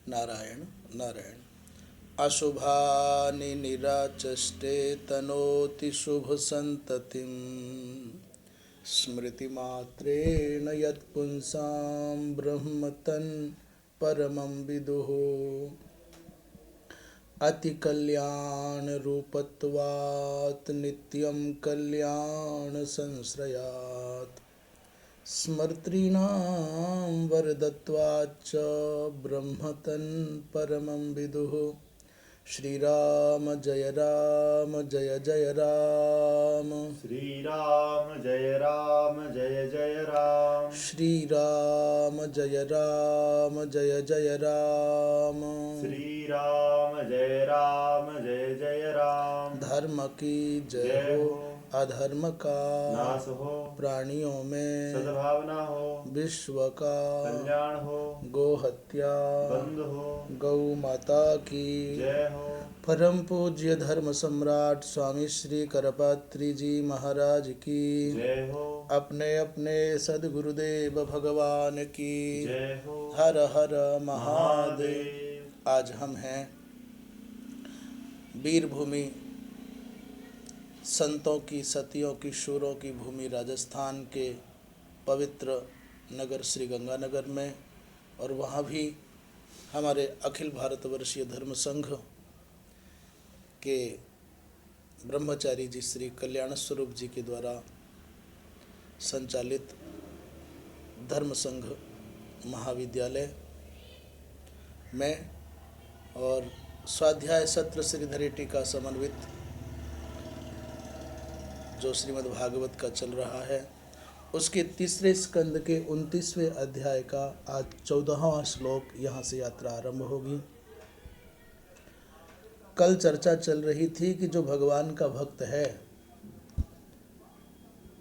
नारायण नारायण। अशुभानि निराचष्टे तनोति शुभ संततिं स्मृतिमात्रेण यत्पुंसां ब्रह्म तन् परमं विदुः। अति कल्याण रूपत्वात् नित्यं कल्याण संश्रयात् स्मर्तॄणां वरदत्वाच्च ब्रह्म तन् परमं विदुः। श्रीराम जय जय राम। श्रीराम जय जय राम। श्रीराम जय जय राम। श्रीराम जय जय राम। धर्म की जय हो, अधर्म का नाश हो, प्राणियों में सद्भावना हो, विश्व का कल्याण हो, गोहत्या बंद हो, गौ माता की जय हो। परम पूज्य धर्म सम्राट स्वामी श्री करपात्री जी महाराज की जय हो। अपने अपने सद्गुरुदेव भगवान की जय हो। हर हर महादेव। आज हम हैं वीरभूमि, संतों की, सतियों की, शूरों की भूमि राजस्थान के पवित्र नगर श्री गंगानगर में, और वहाँ भी हमारे अखिल भारतवर्षीय धर्म संघ के ब्रह्मचारी जी श्री कल्याण स्वरूप जी के द्वारा संचालित धर्म संघ महाविद्यालय में और स्वाध्याय सत्र श्रीधरी टीका समन्वित जो श्रीमद् भागवत का चल रहा है, उसके तीसरे स्कंद के 29वें अध्याय का आज 14वां श्लोक यहाँ से यात्रा आरंभ होगी। कल चर्चा चल रही थी कि जो भगवान का भक्त है,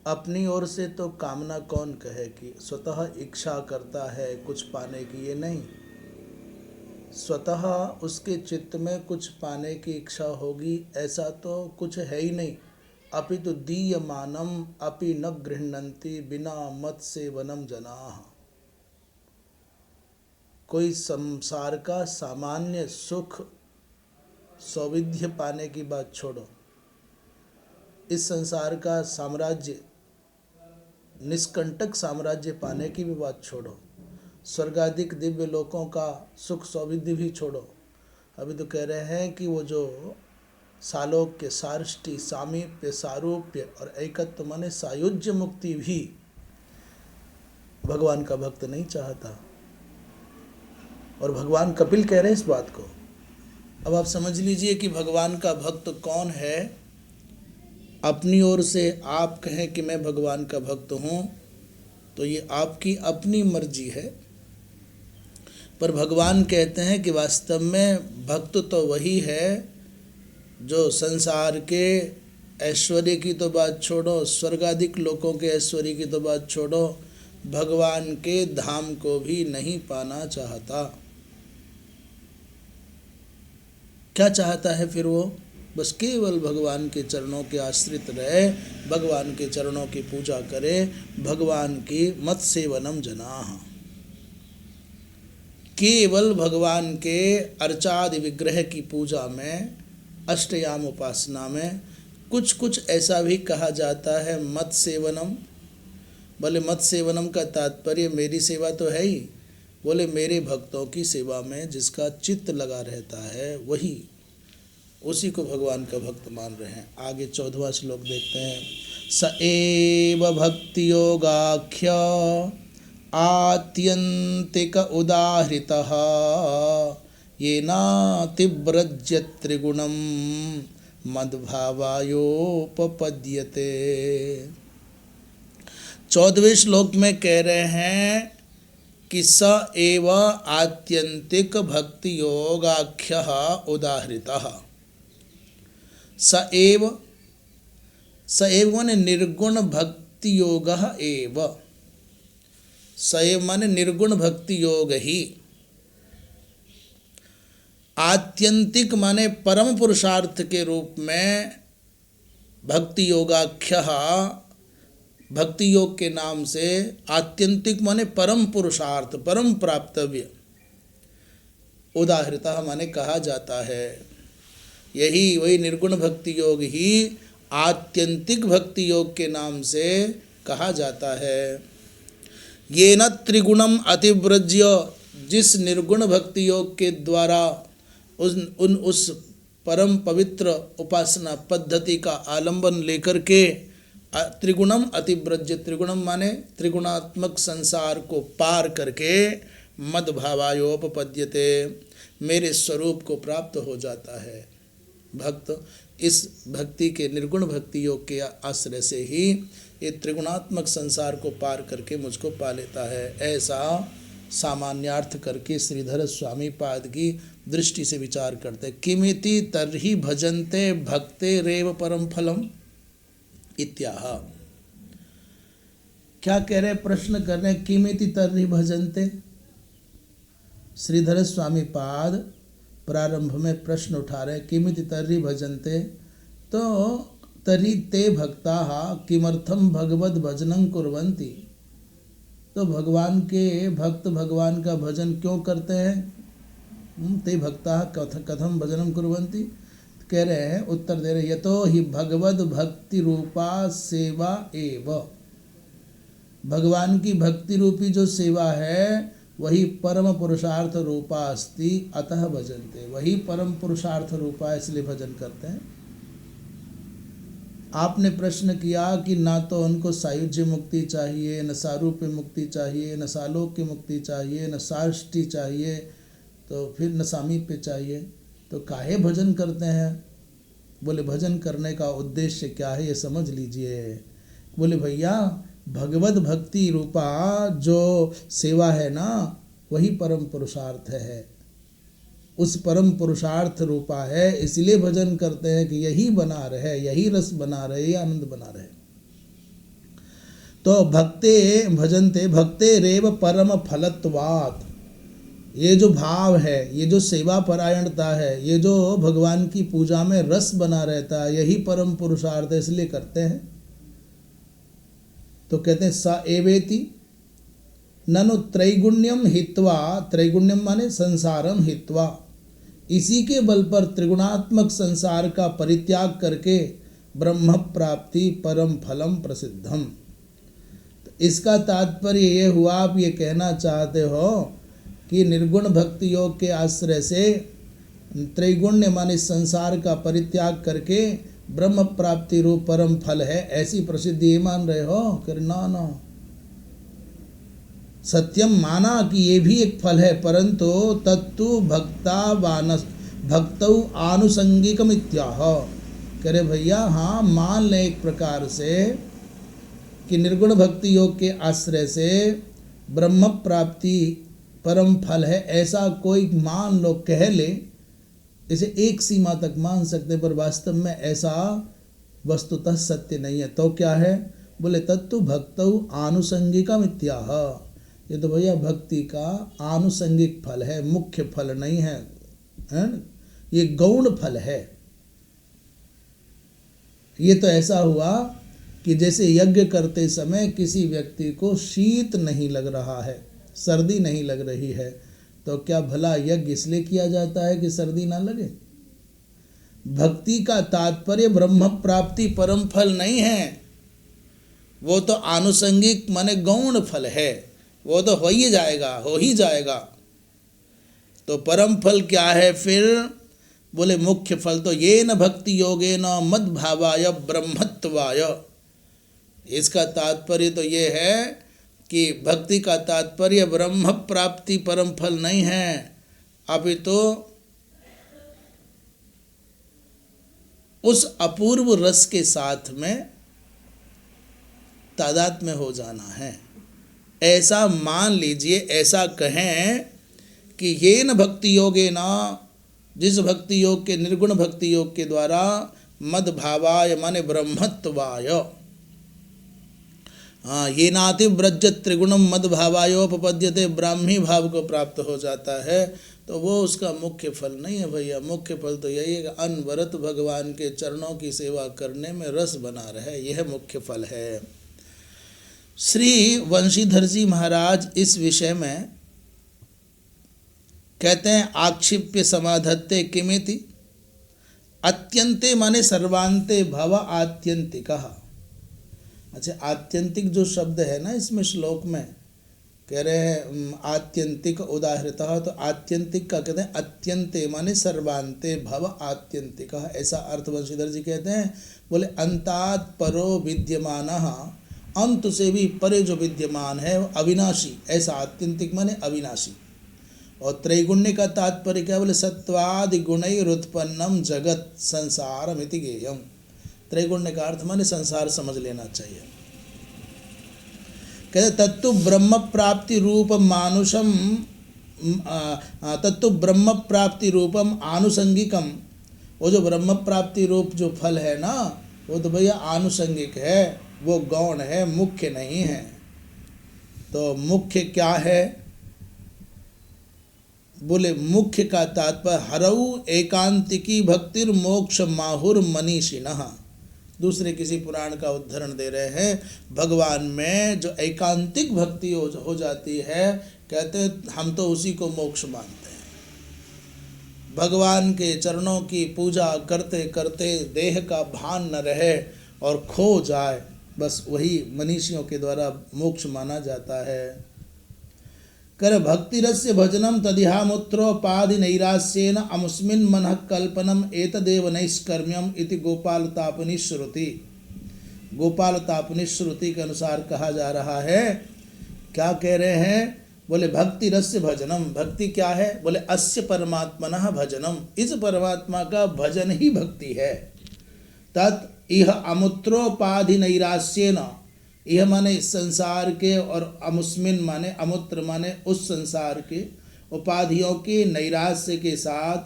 अपनी ओर से तो कामना कौन कहे कि स्वतः इच्छा करता है कुछ पाने की, ये नहीं। स्वतः उसके चित्त में कुछ पाने की इच्छा होगी ऐसा तो कुछ है ही नहीं। अपितु दीयमानम अपि न गृह्णन्ति बिना मत सेवनम जनाः। कोई संसार का सामान्य सुख सौविध्य पाने की बात छोड़ो, इस संसार का साम्राज्य, निष्कंटक साम्राज्य पाने की भी बात छोड़ो, स्वर्गाधिक दिव्य लोकों का सुख सौविध्य भी छोड़ो। अभी तो कह रहे हैं कि वो जो सालोक्य, सार्ष्टि, सामीप्य, सारूप्य और एकत्व माने सायुज्य मुक्ति भी भगवान का भक्त नहीं चाहता। और भगवान कपिल कह रहे हैं इस बात को। अब आप समझ लीजिए कि भगवान का भक्त कौन है। अपनी ओर से आप कहें कि मैं भगवान का भक्त हूँ तो ये आपकी अपनी मर्जी है, पर भगवान कहते हैं कि वास्तव में भक्त तो वही है जो संसार के ऐश्वर्य की तो बात छोड़ो, स्वर्गाधिक लोकों के ऐश्वर्य की तो बात छोड़ो, भगवान के धाम को भी नहीं पाना चाहता। क्या चाहता है फिर वो? बस केवल भगवान के चरणों के आश्रित रहे, भगवान के चरणों की पूजा करे, भगवान की मत सेवनम जनाः। केवल भगवान के अर्चादि विग्रह की पूजा में, अष्टयाम उपासना में कुछ कुछ ऐसा भी कहा जाता है मत सेवनम। बोले मत सेवनम का तात्पर्य मेरी सेवा तो है ही, बोले मेरे भक्तों की सेवा में जिसका चित्त लगा रहता है वही, उसी को भगवान का भक्त मान रहे हैं। आगे 14वां श्लोक देखते हैं। स एव भक्ति योगाख्य आत्यंतिक उदाहृतः येनातिव्रज्य त्रिगुणं मद्भावायोपपद्यते। 14वें श्लोक में कह रहे हैं कि स एव आत्यंतिक भक्ति योगाख्यः उदाहृतः। स एव माने निर्गुण भक्ति योगः एव। स एव माने निर्गुण भक्ति योग ही। आत्यंतिक माने परम पुरुषार्थ के रूप में भक्ति योगाख्य, भक्ति योग के नाम से आत्यंतिक माने परम पुरुषार्थ, परम प्राप्तव्य, उदाहृता माने कहा जाता है। यही वही निर्गुण भक्ति योग ही आत्यंतिक भक्ति योग के नाम से कहा जाता है। ये न त्रिगुणम अतिव्रज्य, जिस निर्गुण भक्ति योग के द्वारा उस परम पवित्र उपासना पद्धति का आलंबन लेकर के त्रिगुणम अतिव्रज्य, त्रिगुणम माने त्रिगुणात्मक संसार को पार करके मद भावायोपपद्यते, मेरे स्वरूप को प्राप्त हो जाता है। भक्त इस भक्ति के निर्गुण भक्ति योग के आश्रय से ही ये त्रिगुणात्मक संसार को पार करके मुझको पा लेता है। ऐसा सामान्यार्थ करके श्रीधर स्वामी पाद की दृष्टि से विचार करते। किमिति तर्हि भजन्ते भक्ते रेव परम फलम इत्याह। क्या कह रहे, प्रश्न कर रहे, किमिति तर्हि भजन्ते। श्रीधर स्वामी पाद प्रारंभ में प्रश्न उठा रहे, किमिति तर्हि भजन्ते, तो तर्हि ते भक्ताः किमर्थम भगवद भजनं कुर्वन्ति, तो भगवान के भक्त भगवान का भजन क्यों करते हैं। ते भक्ताः कथम भजनं कुर्वन्ति, कह रहे हैं, उत्तर दे रहे, यतो हि भगवद भक्ति रूपा सेवा एव, भगवान की भक्ति रूपी जो सेवा है वही परम पुरुषार्थ रूपा अस्ति अतः भजन्ते, वही परम पुरुषार्थ रूपा इसलिए भजन करते हैं। आपने प्रश्न किया कि ना तो उनको सायुज्य मुक्ति चाहिए, न सारूप्य मुक्ति चाहिए, न सालोक्य मुक्ति चाहिए, न साष्टि चाहिए, तो फिर न सामीप्य चाहिए, तो काहे भजन करते हैं। बोले भजन करने का उद्देश्य क्या है ये समझ लीजिए। बोले भैया भगवत भक्ति रूपा जो सेवा है ना वही परम पुरुषार्थ है, उस परम पुरुषार्थ रूपा है, इसलिए भजन करते हैं कि यही बना रहे, यही रस बना रहे, यही आनंद बना रहे। तो भक्ते भजन्ते भक्ते रेव परम फलत्वात्, ये जो भाव है, ये जो सेवा परायणता है, ये जो भगवान की पूजा में रस बना रहता है, यही परम पुरुषार्थ है, इसलिए करते हैं। तो कहते हैं स एवेति ननु त्रैगुण्यम हित्वा, त्रैगुण्यम माने संसारम हित्वा, इसी के बल पर त्रिगुणात्मक संसार का परित्याग करके ब्रह्म प्राप्ति परम फलम प्रसिद्धम। तो इसका तात्पर्य ये हुआ, आप ये कहना चाहते हो कि निर्गुण भक्ति योग के आश्रय से त्रैगुण्य माने संसार का परित्याग करके ब्रह्म प्राप्ति रूप परम फल है, ऐसी प्रसिद्धि ये मान रहे हो। कर ना सत्यम माना कि ये भी एक फल है, परंतु तत्तु भक्तौ आनुषंगिकम इत्याह। करे भैया हाँ मान लें एक प्रकार से कि निर्गुण भक्ति योग के आश्रय से ब्रह्म प्राप्ति परम फल है, ऐसा कोई मान लो, कह ले, इसे एक सीमा तक मान सकते, पर वास्तव में ऐसा वस्तुतः सत्य नहीं है। तो क्या है, बोले तत्तु भक्तौ आनुषंगिकम इत्याह। ये तो भैया भक्ति का आनुषंगिक फल है, मुख्य फल नहीं है, ये गौण फल है। ये तो ऐसा हुआ कि जैसे यज्ञ करते समय किसी व्यक्ति को शीत नहीं लग रहा है, सर्दी नहीं लग रही है, तो क्या भला यज्ञ इसलिए किया जाता है कि सर्दी ना लगे। भक्ति का तात्पर्य ब्रह्म प्राप्ति परम फल नहीं है, वो तो आनुषंगिक माने गौण फल है, वो तो हो ही जाएगा। तो परम फल क्या है फिर, बोले मुख्य फल तो ये न भक्ति योगे न मद भावाय ब्रह्मत्वाय। इसका तात्पर्य तो ये है कि भक्ति का तात्पर्य ब्रह्म प्राप्ति परम फल नहीं है, अभी तो उस अपूर्व रस के साथ में तादाद में हो जाना है। ऐसा मान लीजिए, ऐसा कहें कि ये न भक्ति योगे ना, जिस भक्ति योग के निर्गुण भक्ति योग के द्वारा मद भावाय माने ब्रह्मत्वाय, हाँ ये नाति व्रज त्रिगुणम मद भावायोपपद्यते, ब्राह्मी भाव को प्राप्त हो जाता है, तो वो उसका मुख्य फल नहीं है भैया। मुख्य फल तो यही है कि अनवरत भगवान के चरणों की सेवा करने में रस बना रहे, यह मुख्य फल है। श्री वंशीधर जी महाराज इस विषय में कहते हैं आक्षिप्य समाधत्ते किमिति, अत्यंते माने सर्वांते भव आत्यंतिकः। अच्छा, आत्यंतिक जो शब्द है ना इसमें श्लोक में कह रहे हैं आत्यंतिक उदाहृतः, तो आत्यंतिक का कहते हैं अत्यंते माने सर्वांते भव आत्यंतिकः, ऐसा अर्थ वंशीधर जी कहते हैं। बोले अंतात परो विद्यमानः, अंत से भी परे जो विद्यमान है वो अविनाशी, ऐसा आत्यंतिक माने अविनाशी। और त्रैगुण्य का तात्पर्य क्या, बोले सत्वादि गुणैरुत्पन्नम जगत संसारमिति गेयम। त्रैगुण्य का अर्थ माने संसार समझ लेना चाहिए। कहते तत्तु ब्रह्म प्राप्ति रूप मानुषम, तत्तु ब्रह्म प्राप्ति रूपम आनुषंगिकम। वो जो ब्रह्म प्राप्ति रूप जो फल है ना, वो तो भैया आनुषंगिक है, वो गौण है, मुख्य नहीं है। तो मुख्य क्या है, बोले मुख्य का तात्पर्य हरऊ एकांतिकी भक्तिर मोक्ष माहुर मनीषिणः। दूसरे किसी पुराण का उदाहरण दे रहे हैं, भगवान में जो एकांतिक भक्ति हो जाती है, कहते हैं हम तो उसी को मोक्ष मानते हैं। भगवान के चरणों की पूजा करते करते देह का भान न रहे और खो जाए, बस वही मनीषियों के द्वारा मोक्ष माना जाता है। कर भक्तिरस्य भजनम तदिहामुत्रोपाधि नैरास्येन अमुस्मिन् मनः कल्पनम एतदेव नैष्कर्म्यम इति गोपालतापनि श्रुति। गोपालतापनि श्रुति के अनुसार कहा जा रहा है, क्या कह रहे हैं, बोले भक्तिरस्य भजनम, भक्ति क्या है, बोले अस्य परमात्मनः भजनम, इस परमात्मा का भजन ही भक्ति है। तत् इह अमुत्रोपाधि नैरास्येन, यह माने इस संसार के, और अमुस्मिन माने अमुत्र माने उस संसार के, उपाधियों के नैराश्य के साथ,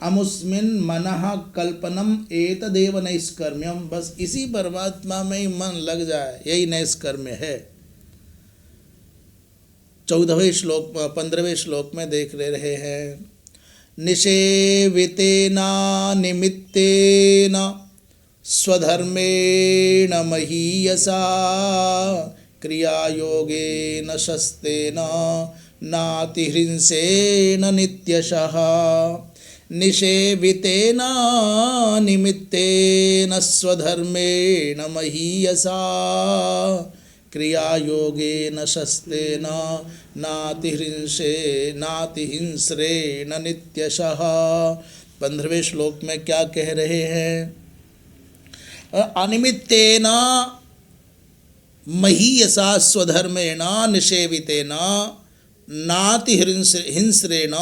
अमुस्मिन मनः कल्पनम एतदेव नैष्कर्म्यम, बस इसी परमात्मा में ही मन लग जाए, यही नैष्कर्म्य है। 14वें श्लोक 15वें श्लोक में देख ले रहे हैं, निषेवितेना निमित्तेन स्वधर्मेण महीयसा क्रियायोगेन शस्तेन नातिहृंसेन नित्यशः। निषेवितेन निमित्तेन स्वधर्मेण महीयसा क्रियायोगेन शस्तेन नातिहिंस्रेण नित्यशः। 15वें श्लोक में क्या कह रहे हैं, अनिमित्तेन महीयसा स्वधर्मेण निषेवितेन नातिहिंस्रेण।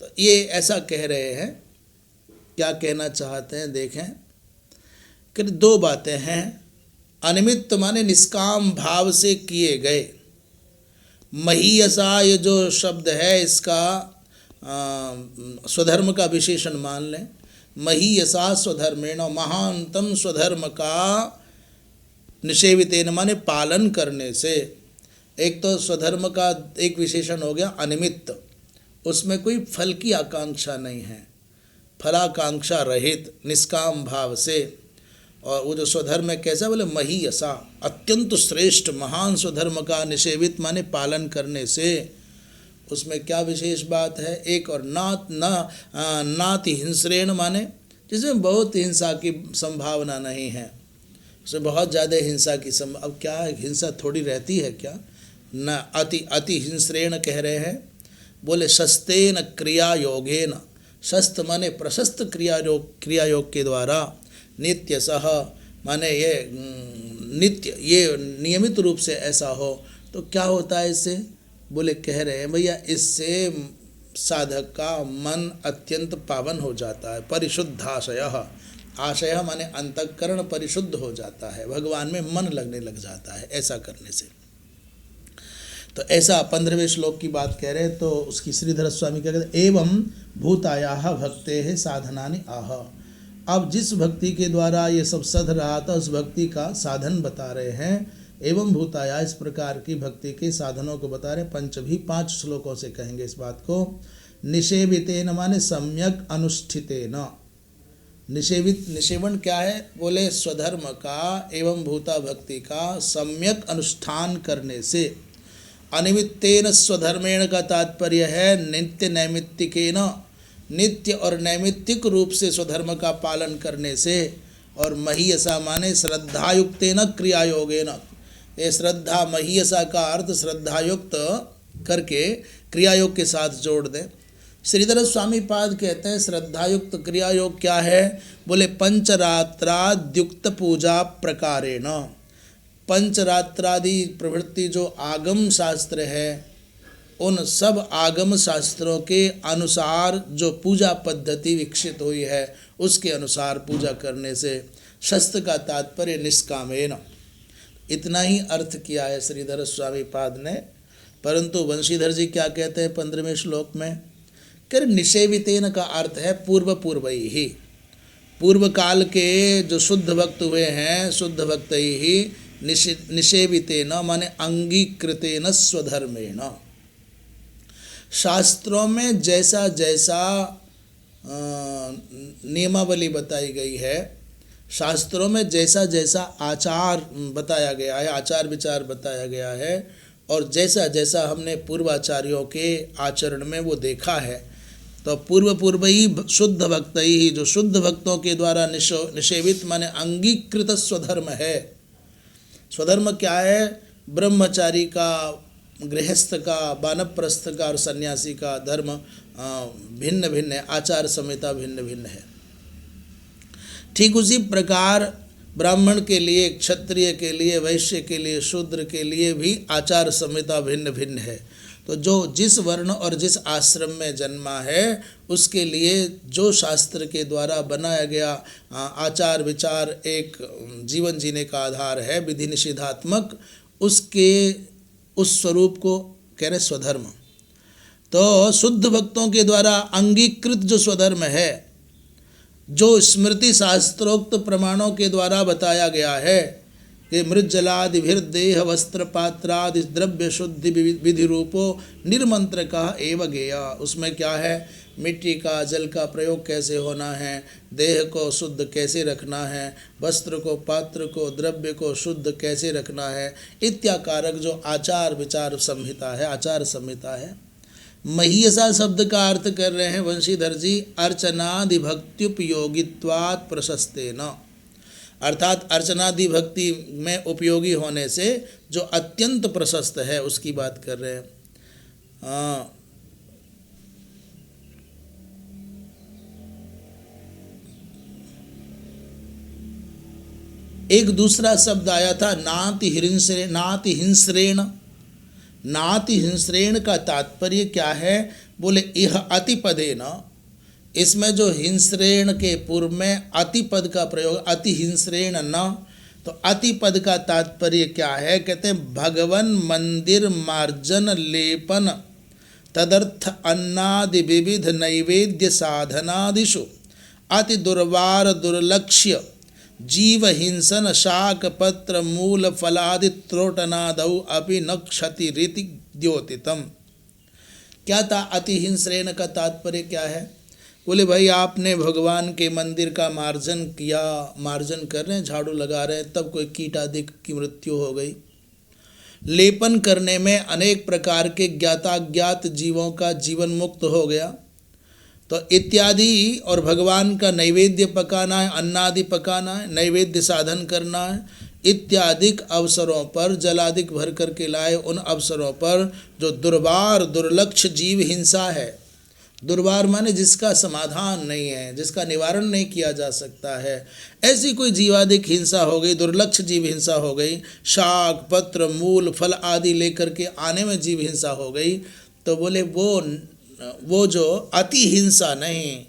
तो ये ऐसा कह रहे हैं, क्या कहना चाहते हैं देखें कि दो बातें हैं। अनिमित्त माने निष्काम भाव से किए गए, महीयसा ये जो शब्द है इसका स्वधर्म का विशेषण मान लें। महीयसा स्वधर्मेण, महानतम स्वधर्म का निषेवितेन माने पालन करने से। एक तो स्वधर्म का एक विशेषण हो गया अनिमित्त, उसमें कोई फल की आकांक्षा नहीं है, फलाकांक्षा रहित निष्काम भाव से। और वो जो स्वधर्म है कैसा, बोले महीयसा, अत्यंत श्रेष्ठ महान स्वधर्म का निषेवित माने पालन करने से। उसमें क्या विशेष बात है, एक और नाति हिंस्रेण माने जिसमें बहुत हिंसा की संभावना नहीं है, उसमें बहुत ज़्यादा हिंसा की अब क्या हिंसा थोड़ी रहती है क्या, न अति हिंस्रेण कह रहे हैं। बोले शस्तेन क्रिया योगेन, शस्त माने प्रशस्त क्रियायोग के द्वारा, नित्य सह माने ये नित्य, ये नियमित रूप से ऐसा हो तो क्या होता है इससे, बोले कह रहे हैं भैया इससे साधक का मन अत्यंत पावन हो जाता है। परिशुद्धाशयः, आशय माने अंतःकरण परिशुद्ध हो जाता है, भगवान में मन लगने लग जाता है ऐसा करने से। तो ऐसा 15वें श्लोक की बात कह रहे हैं। तो उसकी श्रीधर स्वामी क्या कहते हैं, एवं भूतायाः भक्तेः साधनानि आह। अब जिस भक्ति के द्वारा ये सब सध रहा था उस भक्ति का साधन बता रहे हैं। एवं भूताया, इस प्रकार की भक्ति के साधनों को बता रहे। पंचभी 5 श्लोकों से कहेंगे इस बात को। निषेवितेन माने सम्यक अनुष्ठितेन। निषेवण क्या है, बोले स्वधर्म का एवं भूता भक्ति का सम्यक अनुष्ठान करने से। अनिमित्तेन स्वधर्मेण का तात्पर्य है नित्य नैमित्तिकेन, नित्य और नैमित्तिक रूप से स्वधर्म का पालन करने से। और महीयसा माने श्रद्धायुक्तेन क्रियायोगेन, ये श्रद्धा महीयसा का अर्थ श्रद्धायुक्त करके क्रियायोग के साथ जोड़ दें। श्रीधर स्वामी पाद कहते हैं श्रद्धायुक्त क्रियायोग क्या है, बोले पंचरात्राद्युक्त पूजा प्रकारेण, पंचरात्रादि प्रवृत्ति जो आगम शास्त्र है उन सब आगम शास्त्रों के अनुसार जो पूजा पद्धति विकसित हुई है उसके अनुसार पूजा करने से। शस्त्र का तात्पर्य निष्कामेन, इतना ही अर्थ किया है श्रीधर स्वामी पाद ने। परंतु वंशीधर जी क्या कहते हैं 15वें श्लोक में, कर निषेवितेन का अर्थ है पूर्व पूर्वई ही, पूर्व काल के जो शुद्ध भक्त हुए हैं शुद्ध भक्त ही निषेवितेन माने अंगीकृतेन स्वधर्मेण, शास्त्रों में जैसा जैसा नियमावली बताई गई है, शास्त्रों में जैसा जैसा आचार बताया गया है, आचार विचार बताया गया है, और जैसा जैसा हमने पूर्वाचार्यों के आचरण में वो देखा है, तो पूर्व पूर्व ही शुद्ध भक्त ही, जो शुद्ध भक्तों के द्वारा निषेवित माने अंगीकृत स्वधर्म है। स्वधर्म क्या है, ब्रह्मचारी का, गृहस्थ का, वानप्रस्थ का और सन्यासी का धर्म भिन्न भिन्न है, आचार संहिता भिन्न भिन्न है। ठीक उसी प्रकार ब्राह्मण के लिए, क्षत्रिय के लिए, वैश्य के लिए, शूद्र के लिए भी आचार संहिता भिन्न भिन्न है। तो जो जिस वर्ण और जिस आश्रम में जन्मा है उसके लिए जो शास्त्र के द्वारा बनाया गया आचार विचार एक जीवन जीने का आधार है, विधि निषेधात्मक, उसके उस स्वरूप को कह रहे स्वधर्म। तो शुद्ध भक्तों के द्वारा अंगीकृत जो स्वधर्म है, जो स्मृति शास्त्रोक्त प्रमाणों के द्वारा बताया गया है कि मृज्जलादिभिर्देह वस्त्र पात्रादि द्रव्य शुद्धि विधि रूपो निर्मंत्र का एव गेया, उसमें क्या है, मिट्टी का जल का प्रयोग कैसे होना है, देह को शुद्ध कैसे रखना है, वस्त्र को पात्र को द्रव्य को शुद्ध कैसे रखना है, इत्याकारक जो आचार विचार संहिता है, आचार संहिता है। महीयसा शब्द का अर्थ कर रहे हैं वंशीधर जी अर्चनादि भक्त्युपयोगित्वात् प्रशस्तेन, अर्थात अर्चनादि भक्ति में उपयोगी होने से जो अत्यंत प्रशस्त है उसकी बात कर रहे हैं। एक दूसरा शब्द आया था नाति हिंस्रेण, नाति हिंस्रेण का तात्पर्य क्या है, बोले इह अतिपदेन, इसमें जो हिंस्रेण के पूर्व में अतिपद का प्रयोग, अति हिंस्रेण न, तो अतिपद का तात्पर्य क्या है, कहते हैं भगवन मंदिर मार्जन लेपन तदर्थ अन्नादि विविध नैवेद्य साधनादिषु अति दुर्वार दुर्लक्ष्य जीव हिंसन शाक पत्र मूल फलादि त्रोटनादौ अपि न क्षति रीति द्योतितम। क्या था अति हिंस्रेण का तात्पर्य क्या है, बोले भाई आपने भगवान के मंदिर का मार्जन किया, मार्जन कर रहे हैं, झाड़ू लगा रहे हैं, तब कोई कीट आदि की मृत्यु हो गई, लेपन करने में अनेक प्रकार के ज्ञाताज्ञात जीवों का जीवन मुक्त हो गया, तो इत्यादि, और भगवान का नैवेद्य पकाना है, अन्नादि पकाना है, नैवेद्य साधन करना है, इत्यादिक अवसरों पर जलादिक भर करके लाए उन अवसरों पर जो दुर्वार दुर्लक्ष्य जीव हिंसा है, दुर्वार माने जिसका समाधान नहीं है, जिसका निवारण नहीं किया जा सकता है, ऐसी कोई जीवादिक हिंसा हो गई, दुर्लक्ष्य जीव हिंसा हो गई, शाक पत्र मूल फल आदि लेकर के आने में जीव हिंसा हो गई, तो बोले वो जो अति हिंसा नहीं,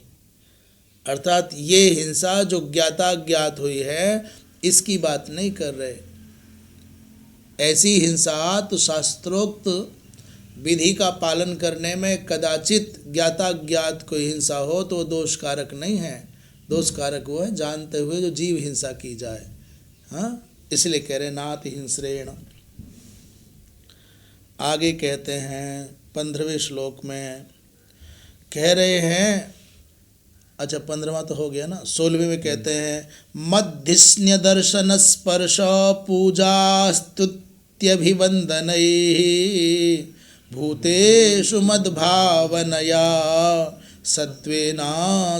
अर्थात ये हिंसा जो ज्ञाताज्ञात हुई है इसकी बात नहीं कर रहे। ऐसी हिंसा तो शास्त्रोक्त विधि का पालन करने में कदाचित ज्ञाताज्ञात कोई हिंसा हो तो दोष कारक नहीं है, दोष कारक वो है जानते हुए जो जीव हिंसा की जाए। हाँ, इसलिए कह रहे नाति हिंस्रेण। आगे कहते हैं 15वें श्लोक में कह रहे हैं, अच्छा 15वां तो हो गया ना, 16वें में कहते हैं मध्यस्न्य दर्शन स्पर्श पूजा स्तुत्यभिवन्दनैः भूतेषु मद्भावनया सत्वेना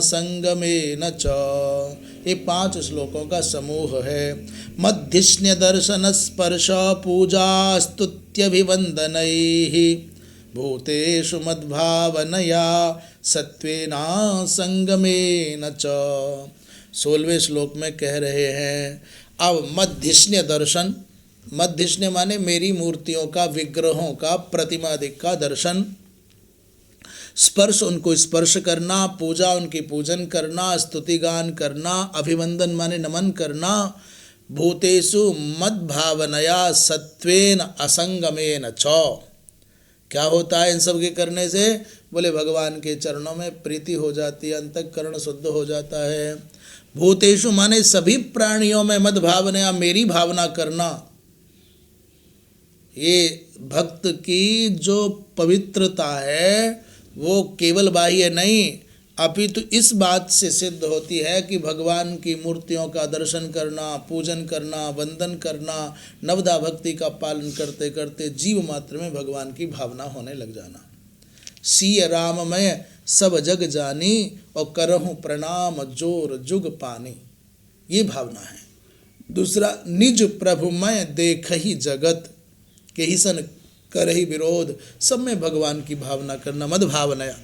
संगमेन च। ये 5 श्लोकों का समूह है। मध्यस्न्य दर्शन स्पर्श पूजा स्तुत्यभिवन्दनैः भूतेषु मद्भावनया सत्वेना संगमेन च। 16वें श्लोक में कह रहे हैं अब मध्यस्न्य दर्शन, मध्यस्न्य माने मेरी मूर्तियों का, विग्रहों का, प्रतिमादिक का दर्शन, स्पर्श उनको स्पर्श करना, पूजा उनकी पूजन करना, स्तुति गान करना, अभिवंदन माने नमन करना, भूतेषु मद्भावनया सत्वेन असंगमेन च। क्या होता है इन सब के करने से? बोले भगवान के चरणों में प्रीति हो जाती है, अंतःकरण शुद्ध हो जाता है। भूतेषु माने सभी प्राणियों में मद्भावनया मेरी भावना करना। ये भक्त की जो पवित्रता है वो केवल बाह्य नहीं, अपितु इस बात से सिद्ध होती है कि भगवान की मूर्तियों का दर्शन करना, पूजन करना, वंदन करना, नवदा भक्ति का पालन करते करते जीव मात्र में भगवान की भावना होने लग जाना। सिय राममय सब जग जानी और करहूँ प्रणाम जोर जुग पानी, ये भावना है। दूसरा, निज प्रभुमय देख ही जगत के ही सन कर ही विरोध, सब में भगवान की भावना करना। मद भावनया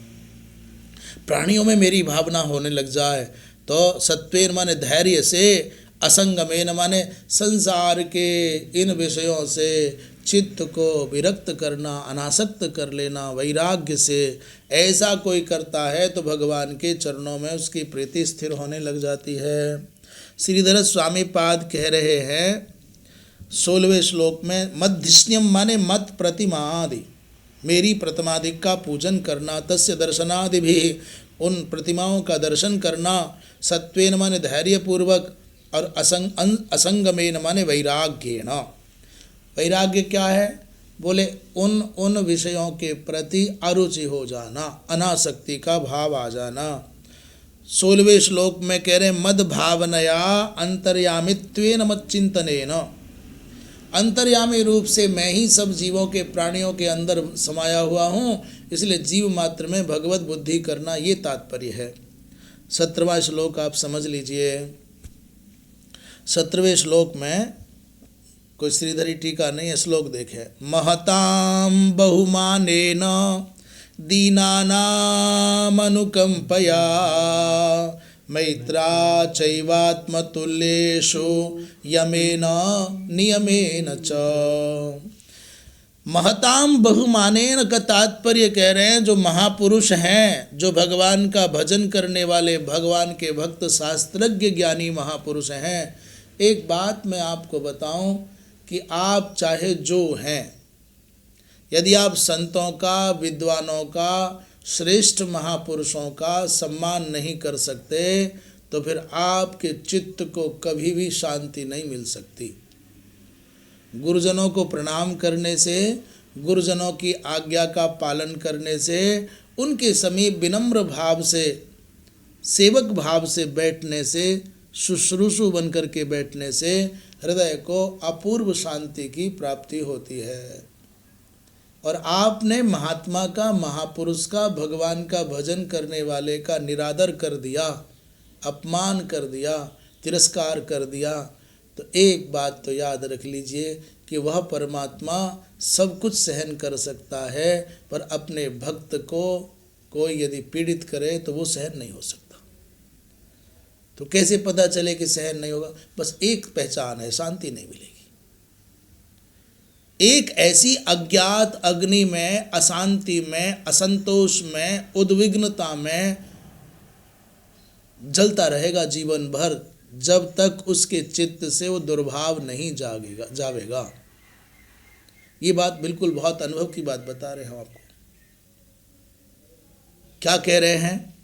प्राणियों में मेरी भावना होने लग जाए तो सत्वेन माने धैर्य से, असंगमेन माने संसार के इन विषयों से चित्त को विरक्त करना, अनासक्त कर लेना, वैराग्य से ऐसा कोई करता है तो भगवान के चरणों में उसकी प्रीति स्थिर होने लग जाती है। श्रीधर स्वामी पाद कह रहे हैं 16वें श्लोक में मध्यस्न्यम माने मत प्रतिमादि, मेरी प्रतिमादि का पूजन करना, तस्य दर्शनादि भी उन प्रतिमाओं का दर्शन करना, सत्वेन माने धैर्यपूर्वक और असंगमेन माने वैराग्येन। वैराग्य क्या है? बोले उन विषयों के प्रति अरुचि हो जाना, अनासक्ति का भाव आ जाना। 16वें श्लोक में कह रहे मद भावनया अंतर्यामित्वेन मत चिंतनेन, अंतर्यामी रूप से मैं ही सब जीवों के, प्राणियों के अंदर समाया हुआ हूँ, इसलिए जीव मात्र में भगवत बुद्धि करना, ये तात्पर्य है। 17वां श्लोक आप समझ लीजिए। 17वें श्लोक में कोई श्रीधरी टीका नहीं है, श्लोक देखे। महताम बहुमानेन दीनानामनुकंपया मैत्रा चैवात्मतुल्येषु यमेन नियमेन च। महताम बहुमानेन का तात्पर्य कह रहे हैं जो महापुरुष हैं, जो भगवान का भजन करने वाले, भगवान के भक्त, शास्त्रज्ञ, ज्ञानी महापुरुष हैं। एक बात मैं आपको बताऊं कि आप चाहे जो हैं, यदि आप संतों का, विद्वानों का, श्रेष्ठ महापुरुषों का सम्मान नहीं कर सकते तो फिर आपके चित्त को कभी भी शांति नहीं मिल सकती। गुरुजनों को प्रणाम करने से, गुरुजनों की आज्ञा का पालन करने से, उनके समीप विनम्र भाव से, सेवक भाव से बैठने से, शुश्रूषु बनकर के बैठने से हृदय को अपूर्व शांति की प्राप्ति होती है। और आपने महात्मा का, महापुरुष का, भगवान का भजन करने वाले का निरादर कर दिया, अपमान कर दिया, तिरस्कार कर दिया, तो एक बात तो याद रख लीजिए कि वह परमात्मा सब कुछ सहन कर सकता है, पर अपने भक्त को कोई यदि पीड़ित करे तो वो सहन नहीं हो सकता। तो कैसे पता चले कि सहन नहीं होगा? बस एक पहचान है, शांति नहीं मिलेगी। एक ऐसी अज्ञात अग्नि में, अशांति में, असंतोष में, उद्विग्नता में जलता रहेगा जीवन भर, जब तक उसके चित्त से वो दुर्भाव नहीं जावेगा। ये बात बिल्कुल बहुत अनुभव की बात बता रहे हैं हम आपको। क्या कह रहे हैं?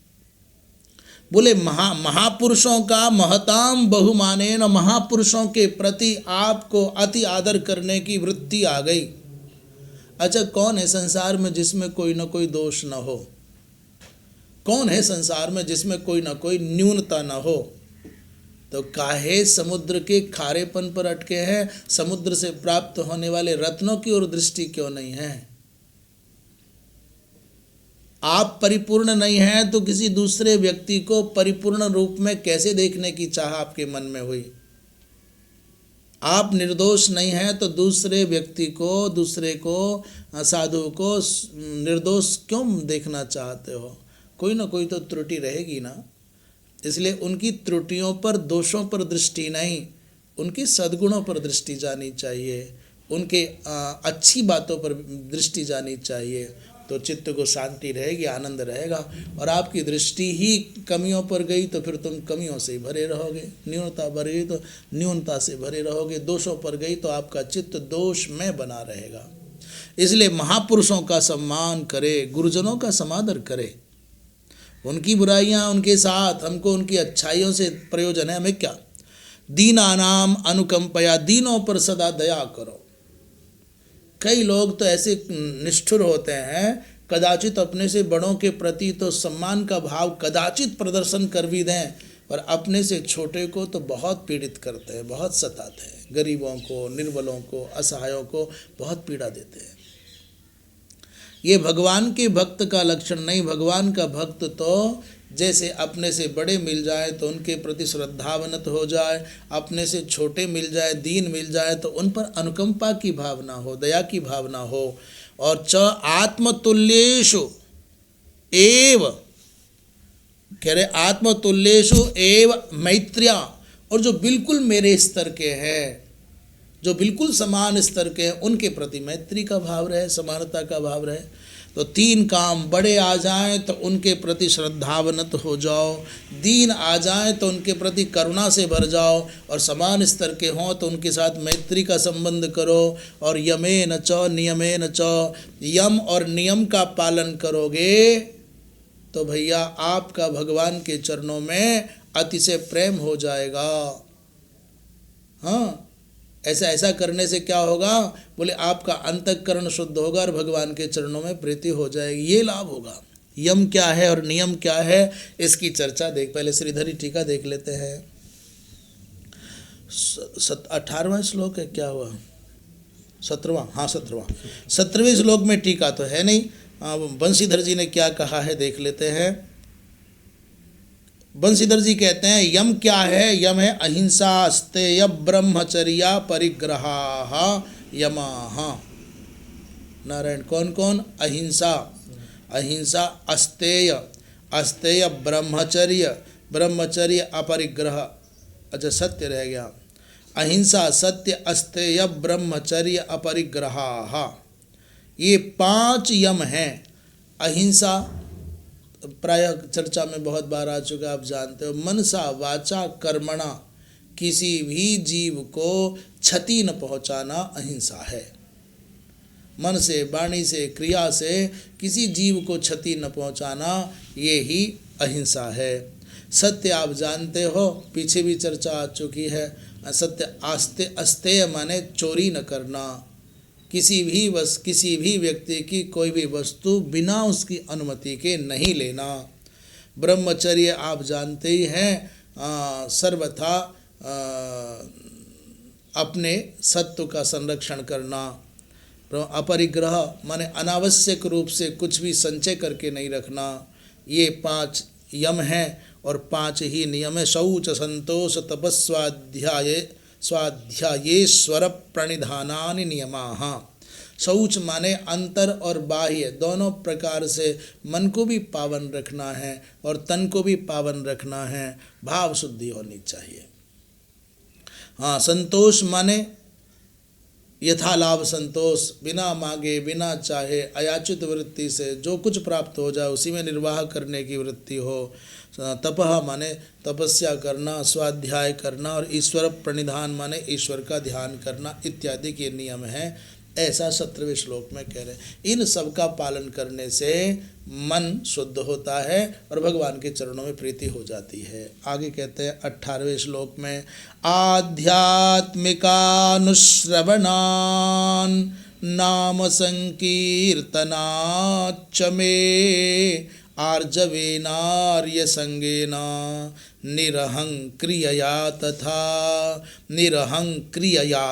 बोले महापुरुषों का महताम बहुमानेन, महापुरुषों के प्रति आपको अति आदर करने की वृत्ति आ गई। अच्छा, कौन है संसार में जिसमें कोई ना कोई दोष न हो? कौन है संसार में जिसमें कोई ना कोई न्यूनता न हो? तो काहे समुद्र के खारेपन पर अटके हैं? समुद्र से प्राप्त होने वाले रत्नों की ओर दृष्टि क्यों नहीं है? आप परिपूर्ण नहीं हैं तो किसी दूसरे व्यक्ति को परिपूर्ण रूप में कैसे देखने की चाह आपके मन में हुई? आप निर्दोष नहीं हैं तो दूसरे व्यक्ति को, दूसरे को, साधु को निर्दोष क्यों देखना चाहते हो? कोई ना कोई तो त्रुटि रहेगी ना। इसलिए उनकी त्रुटियों पर, दोषों पर दृष्टि नहीं, उनके सद्गुणों पर दृष्टि जानी चाहिए, उनके अच्छी बातों पर दृष्टि जानी चाहिए। तो चित्त को शांति रहेगी, आनंद रहेगा। और आपकी दृष्टि ही कमियों पर गई तो फिर तुम कमियों से भरे रहोगे, न्यूनता भर गई तो न्यूनता से भरे रहोगे, दोषों पर गई तो आपका चित्त दोष में बना रहेगा। इसलिए महापुरुषों का सम्मान करे, गुरुजनों का समादर करे। उनकी बुराइयां उनके साथ, हमको उनकी अच्छाइयों से प्रयोजन है। हमें क्या? दीनानाम अनुकंपया, दीनों पर सदा दया करो। कई लोग तो ऐसे निष्ठुर होते हैं, कदाचित अपने से बड़ों के प्रति तो सम्मान का भाव कदाचित प्रदर्शन कर भी दें, पर अपने से छोटे को तो बहुत पीड़ित करते हैं, बहुत सताते हैं। गरीबों को, निर्बलों को, असहायों को बहुत पीड़ा देते हैं। ये भगवान के भक्त का लक्षण नहीं। भगवान का भक्त तो जैसे अपने से बड़े मिल जाए तो उनके प्रति श्रद्धावनत हो जाए, अपने से छोटे मिल जाए, दीन मिल जाए तो उन पर अनुकंपा की भावना हो, दया की भावना हो। और च आत्मतुल्येषु एव, कह रहे आत्मतुल्येषु एव मैत्र्या, और जो बिल्कुल मेरे स्तर के हैं, जो बिल्कुल समान स्तर के हैं, उनके प्रति मैत्री का भाव रहे, समानता का भाव रहे। तो तीन काम बड़े आ जाएं तो उनके प्रति श्रद्धावनत हो जाओ, दीन आ जाएं तो उनके प्रति करुणा से भर जाओ, और समान स्तर के हों तो उनके साथ मैत्री का संबंध करो। और यमेन च नियमेन च, यम और नियम का पालन करोगे तो भैया आपका भगवान के चरणों में अतिशय प्रेम हो जाएगा। हाँ, ऐसा करने से क्या होगा? बोले आपका अंतःकरण शुद्ध होगा और भगवान के चरणों में प्रीति हो जाएगी। ये लाभ होगा। यम क्या है और नियम क्या है, इसकी चर्चा पहले श्रीधरी टीका देख लेते हैं। 18वां श्लोक है, क्या हुआ? 17वां, हाँ 17वें श्लोक में टीका तो है नहीं। बंशीधर जी ने क्या कहा है देख लेते हैं। बंशीधर जी कहते हैं यम क्या है? यम है अहिंसा, अस्तेय, ब्रह्मचर्या, परिग्रहा, यमाः। नारायण, कौन कौन? अहिंसा, अहिंसा, अस्तेय, अस्तेय, ब्रह्मचर्य, ब्रह्मचर्य, अपरिग्रह। अच्छा, सत्य रह गया। अहिंसा, सत्य, अस्तेय, ब्रह्मचर्य, अपरिग्रहा, ये 5 यम हैं। अहिंसा प्रायः चर्चा में बहुत बार आ चुका, आप जानते हो। मनसा वाचा कर्मणा, किसी भी जीव को क्षति न पहुंचाना अहिंसा है। मन से, वाणी से, क्रिया से किसी जीव को क्षति न पहुंचाना, ये ही अहिंसा है। सत्य आप जानते हो, पीछे भी चर्चा आ चुकी है। सत्य अस्तेय माने चोरी न करना, किसी भी व्यक्ति की कोई भी वस्तु बिना उसकी अनुमति के नहीं लेना। ब्रह्मचर्य आप जानते ही हैं, सर्वथा अपने सत्व का संरक्षण करना। अपरिग्रह माने अनावश्यक रूप से कुछ भी संचय करके नहीं रखना। ये 5 यम हैं और 5 ही नियम है। शौच, संतोष, तपस्वाध्याय, स्वाध्यायेश्वर प्रणिधानानि नियमाः। शौच माने अंतर और बाह्य दोनों प्रकार से मन को भी पावन रखना है और तन को भी पावन रखना है। भाव शुद्धि होनी चाहिए। हाँ, संतोष माने यथालाभ संतोष, बिना मांगे, बिना चाहे, अयाचित वृत्ति से जो कुछ प्राप्त हो जाए उसी में निर्वाह करने की वृत्ति हो। तपः माने तपस्या करना, स्वाध्याय करना, और ईश्वर प्रणिधान माने ईश्वर का ध्यान करना इत्यादि के नियम हैं। ऐसा 17वें श्लोक में कह रहे हैं। इन सब का पालन करने से मन शुद्ध होता है और भगवान के चरणों में प्रीति हो जाती है। आगे कहते हैं 18वें श्लोक में, आध्यात्मिकानुश्रवणान नाम संकीर्तनाच्च मे आर्जवेनार्य संगेन निरहं क्रियया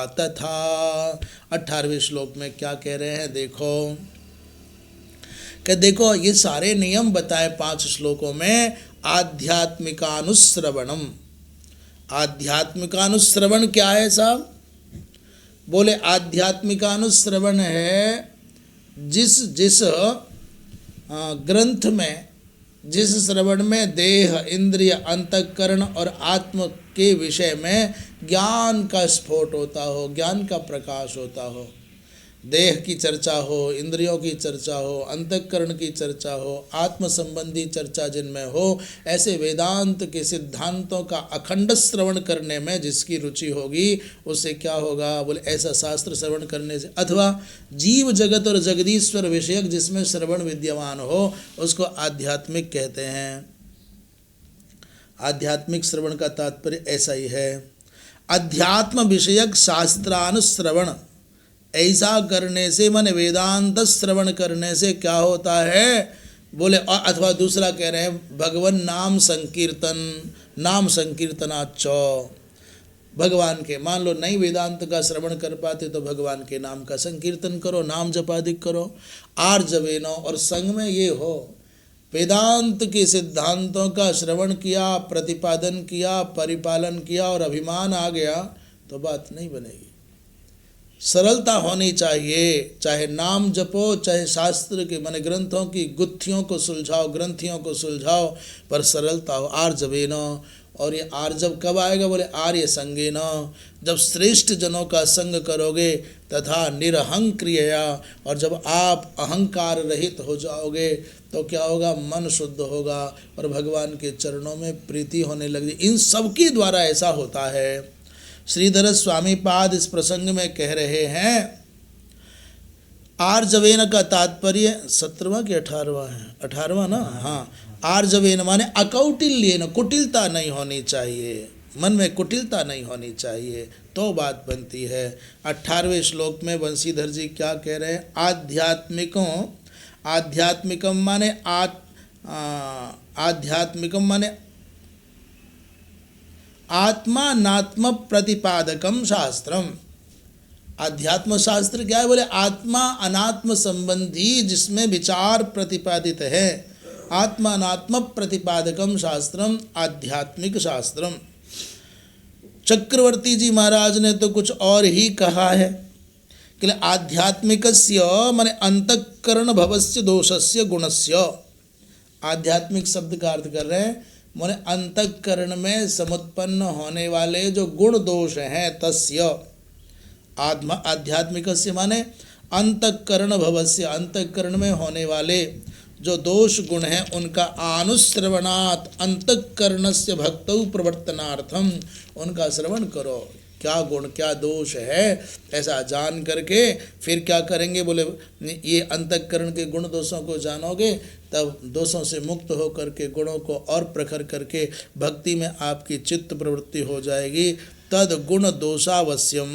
तथा। 18वें श्लोक में क्या कह रहे हैं देखो, कि देखो ये सारे नियम बताए 5 श्लोकों में। आध्यात्मिकानुश्रवणम, आध्यात्मिकानुश्रवण क्या है साहब? बोले आध्यात्मिकानुश्रवण है जिस ग्रंथ में, जिस श्रवण में देह, इंद्रिय, अंतःकरण और आत्म के विषय में ज्ञान का स्फोट होता हो, ज्ञान का प्रकाश होता हो। देह की चर्चा हो, इंद्रियों की चर्चा हो, अंतःकरण की चर्चा हो, आत्म संबंधी चर्चा जिनमें हो, ऐसे वेदांत के सिद्धांतों का अखंड श्रवण करने में जिसकी रुचि होगी उससे क्या होगा? बोले ऐसा शास्त्र श्रवण करने से, अथवा जीव जगत और जगदीश्वर विषयक जिसमें श्रवण विद्यमान हो उसको आध्यात्मिक कहते हैं। आध्यात्मिक श्रवण का तात्पर्य ऐसा ही है। अध्यात्म विषयक शास्त्रानुश्रवण, ऐसा करने से माने वेदांत श्रवण करने से क्या होता है? बोले अथवा दूसरा कह रहे हैं भगवान नाम संकीर्तन, नाम संकीर्तनाच, भगवान के, मान लो नहीं वेदांत का श्रवण कर पाते तो भगवान के नाम का संकीर्तन करो, नाम जपादिक करो। आर्जवेनो, और संग में ये हो, वेदांत के सिद्धांतों का श्रवण किया, प्रतिपादन किया, परिपालन किया और अभिमान आ गया तो बात नहीं बनेगी। सरलता होनी चाहिए, चाहे नाम जपो, चाहे शास्त्र के माने ग्रंथों की गुत्थियों को सुलझाओ, ग्रंथियों को सुलझाओ, पर सरलता हो। आर्जवेन, और ये आर्जव कब आएगा? बोले आर्य संगेन, जब श्रेष्ठ जनों का संग करोगे, तथा निरहं क्रियया, और जब आप अहंकार रहित हो जाओगे तो क्या होगा? मन शुद्ध होगा और भगवान के चरणों में प्रीति होने लगी। इन सब के द्वारा ऐसा होता है। श्रीधर स्वामी पाद इस प्रसंग में कह रहे हैं आर्जवेन का तात्पर्य 17वां कि 18वां है? 18वां ना, हाँ। आर्जवेन माने अकौटिल्येन, कुटिलता नहीं होनी चाहिए, मन में कुटिलता नहीं होनी चाहिए तो बात बनती है। 18वें श्लोक में बंशीधर जी क्या कह रहे हैं? आध्यात्मिकम माने आध्यात्मिकम माने आत्मानात्म प्रतिपादकम शास्त्रम। अध्यात्म शास्त्र क्या है? बोले आत्मा अनात्म संबंधी जिसमें विचार प्रतिपादित है। आत्मानात्म प्रतिपादकम शास्त्रम आध्यात्मिक शास्त्रम। चक्रवर्ती जी महाराज ने तो कुछ और ही कहा है कि आध्यात्मिकस्य माने अंतःकरण भवस्य दोषस्य गुणस्य। आध्यात्मिक शब्द का अर्थ कर रहे हैं माने अंतःकरण में समुत्पन्न होने वाले जो गुण दोष हैं, तस्य आध्यात्मिकस्य माने अंतःकरण भवस्य, अंतःकरण में होने वाले जो दोष गुण हैं उनका अनुश्रवणात् अंतःकरणस्य भक्तौ प्रवर्तनार्थम, उनका श्रवण करो। क्या गुण क्या दोष है ऐसा जान करके फिर क्या करेंगे? बोले ये अंतःकरण के गुण दोषों को जानोगे तब दोषों से मुक्त हो करके गुणों को और प्रखर करके भक्ति में आपकी चित्त प्रवृत्ति हो जाएगी। तद गुण दोषावश्यम,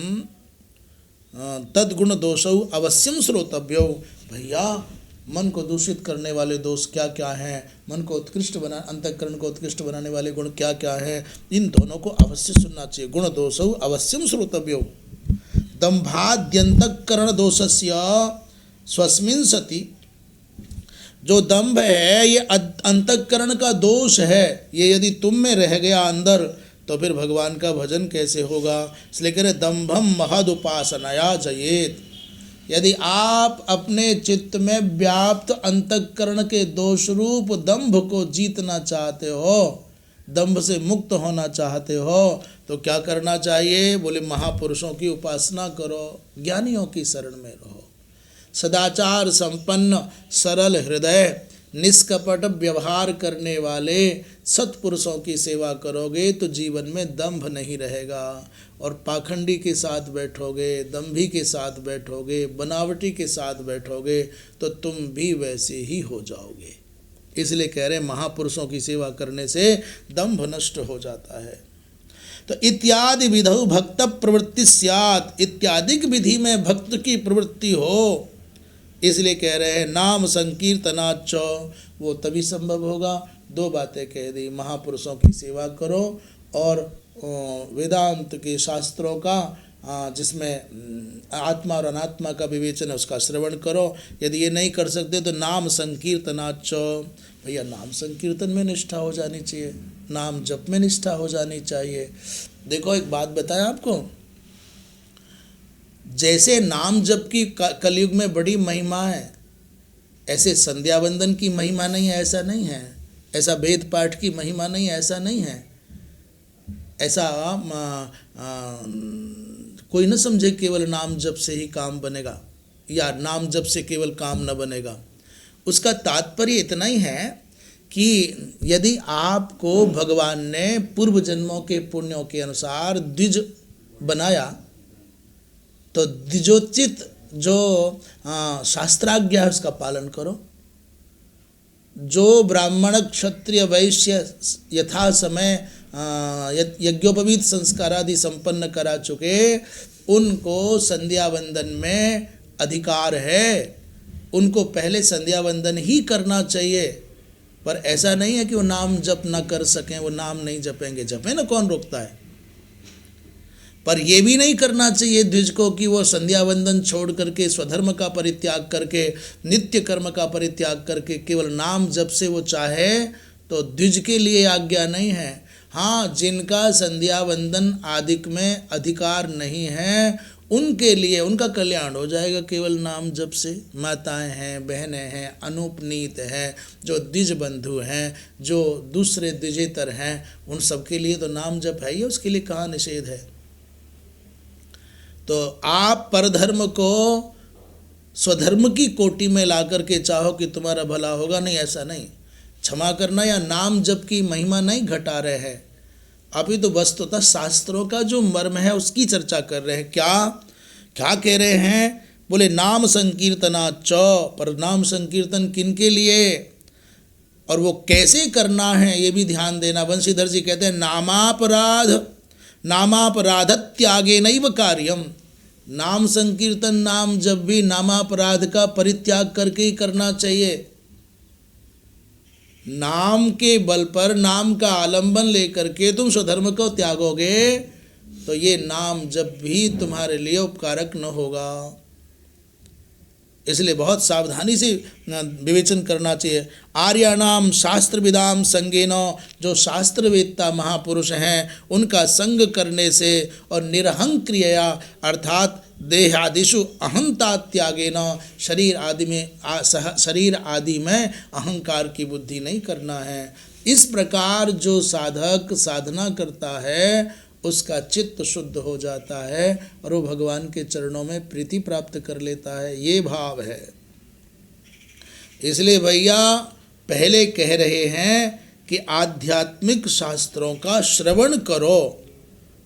तद गुण दोषौ अवश्यम श्रोतव्यो। भैया मन को दूषित करने वाले दोष क्या क्या हैं, मन को उत्कृष्ट बना, अंतःकरण को उत्कृष्ट बनाने वाले गुण क्या क्या हैं, इन दोनों को अवश्य सुनना चाहिए। गुण दोषौ अवश्यम श्रोतव्यो। दंभाद्यंतःकरण दोषस्य स्वस्मिन् सति, जो दंभ है ये अंतःकरण का दोष है, ये यदि तुम में रह गया अंदर तो फिर भगवान का भजन कैसे होगा? इसलिए कह रहे दंभम महदुपासनया जयेत। यदि आप अपने चित्त में व्याप्त अंतःकरण के दोष रूप दंभ को जीतना चाहते हो, दंभ से मुक्त होना चाहते हो तो क्या करना चाहिए? बोले महापुरुषों की उपासना करो, ज्ञानियों की शरण में रहो, सदाचार संपन्न सरल हृदय निष्कपट व्यवहार करने वाले सत्पुरुषों की सेवा करोगे तो जीवन में दंभ नहीं रहेगा। और पाखंडी के साथ बैठोगे, दंभी के साथ बैठोगे, बनावटी के साथ बैठोगे तो तुम भी वैसे ही हो जाओगे। इसलिए कह रहे महापुरुषों की सेवा करने से दंभ नष्ट हो जाता है। तो इत्यादि विधौ भक्त प्रवृत्ति स्यात्, इत्यादि विधि में भक्त की प्रवृत्ति हो, इसलिए कह रहे हैं नाम संकीर्तनाच, वो तभी संभव होगा। दो बातें कह दी, महापुरुषों की सेवा करो और वेदांत के शास्त्रों का जिसमें आत्मा और अनात्मा का विवेचन है उसका श्रवण करो। यदि ये नहीं कर सकते तो नाम संकीर्तनाच, भैया नाम संकीर्तन में निष्ठा हो जानी चाहिए, नाम जप में निष्ठा हो जानी चाहिए। देखो एक बात बताएं आपको, जैसे नाम जप की कलयुग में बड़ी महिमा है, ऐसे संध्या वंदन की महिमा नहीं है, ऐसा नहीं है। ऐसा वेद पाठ की महिमा नहीं है, ऐसा नहीं है। ऐसा कोई न समझे केवल नाम जप से ही काम बनेगा या नाम जप से केवल काम न बनेगा। उसका तात्पर्य इतना ही है कि यदि आपको भगवान ने पूर्व जन्मों के पुण्यों के अनुसार द्विज बनाया तो द्विजोचित जो शास्त्राज्ञा है उसका पालन करो। जो ब्राह्मण क्षत्रिय वैश्य यथा समय यज्ञोपवीत संस्कार आदि संपन्न करा चुके, उनको संध्या वंदन में अधिकार है, उनको पहले संध्या वंदन ही करना चाहिए। पर ऐसा नहीं है कि वो नाम जप ना कर सकें, वो नाम नहीं जपेंगे, जपे ना, कौन रोकता है। पर ये भी नहीं करना चाहिए द्विज को कि वो संध्या वंदन छोड़ करके स्वधर्म का परित्याग करके नित्य कर्म का परित्याग करके केवल नाम जप से वो चाहे, तो द्विज के लिए आज्ञा नहीं है। हाँ, जिनका संध्या वंदन आदिक में अधिकार नहीं है उनके लिए उनका कल्याण हो जाएगा केवल नाम जप से। माताएं हैं, बहनें हैं, अनुपनीत हैं, जो द्विज बंधु हैं, जो दूसरे द्विजेतर हैं, उन सबके लिए तो नाम जप है ही, उसके लिए कहाँ निषेध है। तो आप परधर्म को स्वधर्म की कोटि में ला करके चाहो कि तुम्हारा भला होगा, नहीं, ऐसा नहीं। क्षमा करना या नाम जप की महिमा नहीं घटा रहे हैं, अभी तो वस्तुतः शास्त्रों का जो मर्म है उसकी चर्चा कर रहे हैं। क्या कह रहे हैं? बोले नाम संकीर्तनाच, पर नाम संकीर्तन किन के लिए और वो कैसे करना है ये भी ध्यान देना। वंशीधर जी कहते हैं नामापराध त्यागे नैव कार्यम। नाम संकीर्तन नाम जब भी नामापराध का परित्याग करके ही करना चाहिए। नाम के बल पर, नाम का आलंबन लेकर के तुम स्वधर्म को त्यागोगे तो ये नाम जब भी तुम्हारे लिए उपकारक न होगा। इसलिए बहुत सावधानी से विवेचन करना चाहिए। आर्याणाम शास्त्र विदाम संगेन, जो शास्त्रवेत्ता महापुरुष हैं उनका संग करने से और निरहंक्रिया अर्थात देहादिषु अहंता त्यागेन, शरीर आदि में अहंकार की बुद्धि नहीं करना है। इस प्रकार जो साधक साधना करता है उसका चित्त शुद्ध हो जाता है और वो भगवान के चरणों में प्रीति प्राप्त कर लेता है। ये भाव है। इसलिए भैया पहले कह रहे हैं कि आध्यात्मिक शास्त्रों का श्रवण करो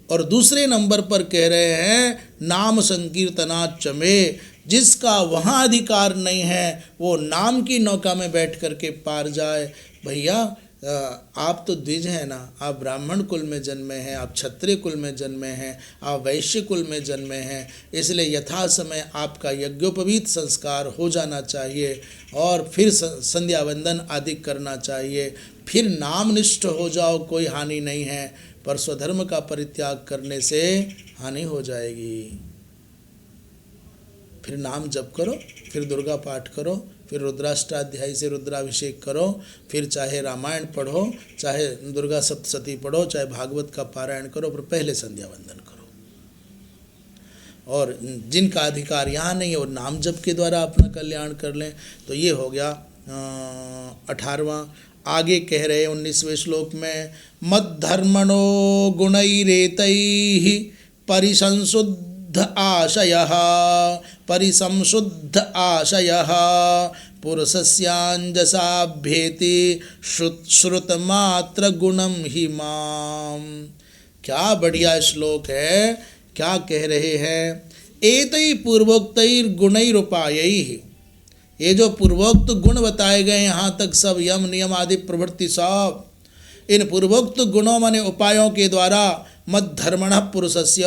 और दूसरे नंबर पर कह रहे हैं नाम संकीर्तनाच में, जिसका वहाँ अधिकार नहीं है वो नाम की नौका में बैठ करके पार जाए। भैया आप तो द्विज हैं ना, आप ब्राह्मण कुल में जन्मे हैं, आप क्षत्रिय कुल में जन्मे हैं, आप वैश्य कुल में जन्मे हैं, इसलिए यथा समय आपका यज्ञोपवीत संस्कार हो जाना चाहिए और फिर संध्या वंदन आदि करना चाहिए, फिर नामनिष्ठ हो जाओ, कोई हानि नहीं है। पर स्वधर्म का परित्याग करने से हानि हो जाएगी। फिर नाम जप करो, फिर दुर्गा पाठ करो, फिर रुद्राष्टाध्यायी से रुद्राभिषेक करो, फिर चाहे रामायण पढ़ो, चाहे दुर्गा सप्तशती पढ़ो, चाहे भागवत का पारायण करो, पर पहले संध्या वंदन करो। और जिनका अधिकार यहाँ नहीं है वो नाम जप के द्वारा अपना कल्याण कर लें। तो ये हो गया 18वां। आगे कह रहे 19वें श्लोक में मद्धर्मणो गुणैरेतैः परिसंशुद्ध आशयः पुरुषस्याञ्जसाभ्येति श्रुतमात्र गुणम ही माम। क्या बढ़िया श्लोक है। क्या कह रहे हैं? एतै पूर्वोक्तैर् गुणैरुपायैः, ये जो पूर्वोक्त गुण बताए गए यहाँ तक सब यम नियम आदि प्रवृत्ति सब, इन पूर्वोक्त गुणों माने उपायों के द्वारा मद्धर्मणः पुरुषस्य,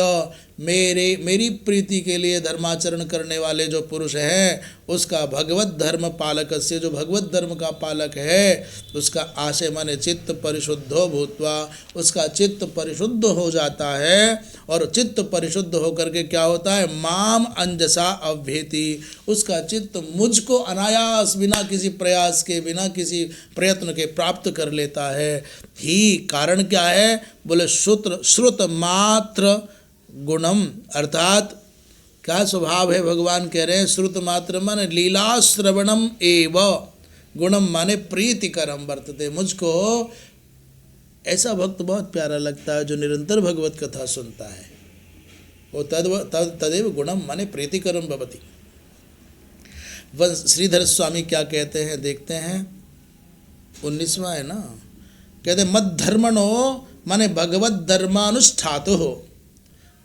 मेरी प्रीति के लिए धर्माचरण करने वाले जो पुरुष हैं उसका भगवत धर्म पालक से, जो भगवत धर्म का पालक है उसका आशय माने चित्त परिशुद्धो भूत्वा, उसका चित्त परिशुद्ध हो जाता है। और चित्त परिशुद्ध होकर के क्या होता है, माम अंजसा अभ्येति, उसका चित्त मुझको अनायास बिना किसी प्रयास के, बिना किसी प्रयत्न के प्राप्त कर लेता है। ही कारण क्या है, बोले श्रुत मात्र गुणम, अर्थात क्या स्वभाव है, भगवान कह रहे हैं श्रुत मात्र माने लीला श्रवणम एव, गुणम माने प्रीतिकरम वर्तते। मुझको ऐसा भक्त बहुत प्यारा लगता है जो निरंतर भगवत कथा सुनता है, वो तदेव गुणम माने प्रीतिकरम भवति। श्रीधर स्वामी क्या कहते हैं देखते हैं, 19वां है ना, कहते मद धर्मणो माने भगवत धर्मानुष्ठातु हो।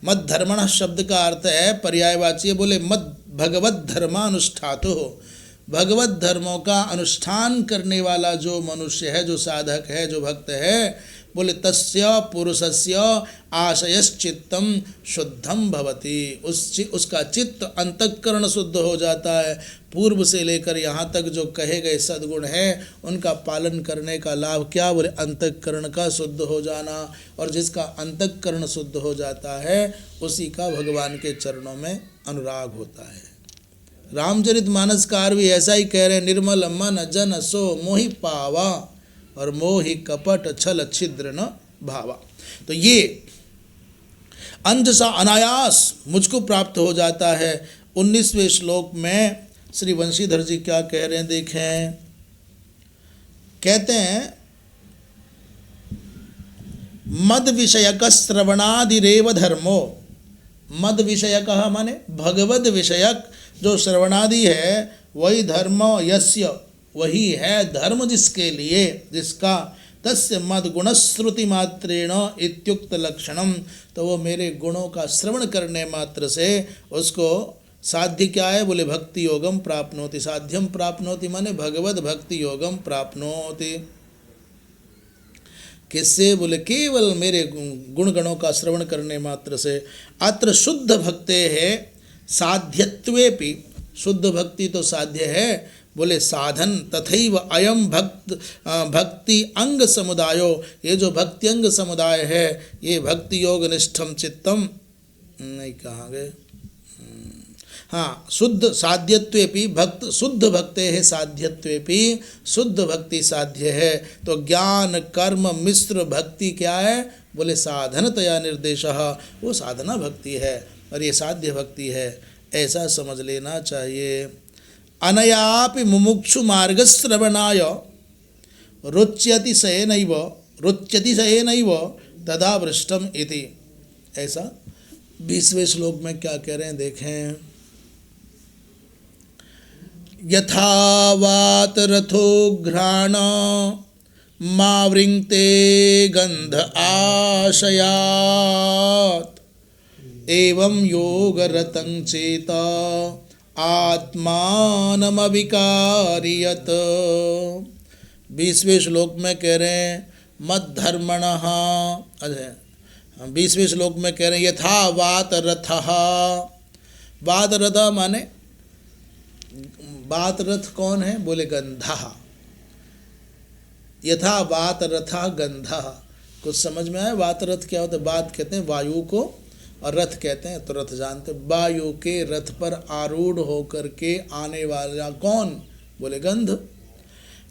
मद धर्मण शब्द का अर्थ है पर्यायवाची, बोले मद भगवत धर्मानुष्ठातु हो, भगवत धर्मों का अनुष्ठान करने वाला जो मनुष्य है, जो साधक है, जो भक्त है, बोले तस्य पुरुषस्य आशयश्चित्तम शुद्धम भवति, उसका चित्त अंतःकरण शुद्ध हो जाता है। पूर्व से लेकर यहाँ तक जो कहे गए सद्गुण हैं उनका पालन करने का लाभ क्या, बोले अंतःकरण का शुद्ध हो जाना। और जिसका अंतःकरण शुद्ध हो जाता है उसी का भगवान के चरणों में अनुराग होता है। रामचरितमानसकार भी ऐसा ही कह रहे हैं, निर्मल मन जन सो मोहि पावा और मोहि कपट छल छिद्र न भावा। तो ये अंजसा अनायास मुझको प्राप्त हो जाता है। 19वें श्लोक में श्री वंशीधर जी क्या कह रहे हैं देखें, कहते हैं मद विषयक श्रवणादिरेव धर्मो, मद विषयक माने भगवद विषयक जो श्रवणादि है वही धर्म, यस्य वही है धर्म जिसके लिए, जिसका, तस्य मद गुणश्रुति मात्रेण इत्युक्त लक्षणम, तो वो मेरे गुणों का श्रवण करने मात्र से उसको साध्य क्या है, बोले भक्ति योगम प्राप्नोति, साध्यम प्राप्नोति माने भगवत भक्ति योगम प्राप्नोति। किससे, बोले केवल मेरे गुणगणों का श्रवण करने मात्र से। अत्र शुद्ध भक्ते है साध्यत्वेपि, शुद्ध भक्ति तो साध्य है, बोले साधन तथैव अयम भक्ति अंग समुदायो, ये जो भक्ति अंग समुदाय है ये भक्ति योग निष्ठम चित्तम, नहीं कहाँ गए, हाँ, शुद्ध साध्यत्वेपि भक्त, शुद्ध भक्ते है साध्यत्वेपि, शुद्ध भक्ति साध्य है। तो ज्ञान कर्म मिश्र भक्ति क्या है, बोले साधनतया निर्देशः, वो साधना भक्ति है और ये साध्य भक्ति है, ऐसा समझ लेना चाहिए। अनयापि मुमुक्षु मार्गश्रवणाय रुच्यति सयेनैव तदा वृष्टम इति, ऐसा 20वें श्लोक में क्या कह रहे हैं देखें, यथावात रथो घ्राण मावृंक्ते गंध आशयात् एवं योग रतं चेत आत्मानमविकारियत। 20वें श्लोक में कह रहे हैं मद धर्मणः, 20वें श्लोक में कह रहे हैं यथा वात रथः, वात रथ माने वात रथ कौन है, बोले गंधः, यथा वात रथः गंधः। कुछ समझ में आया वात रथ क्या होता है, वात कहते हैं वायु को और रथ कहते हैं तो रथ जानते, वायु के रथ पर आरूढ़ होकर के आने वाला कौन, बोले गंध।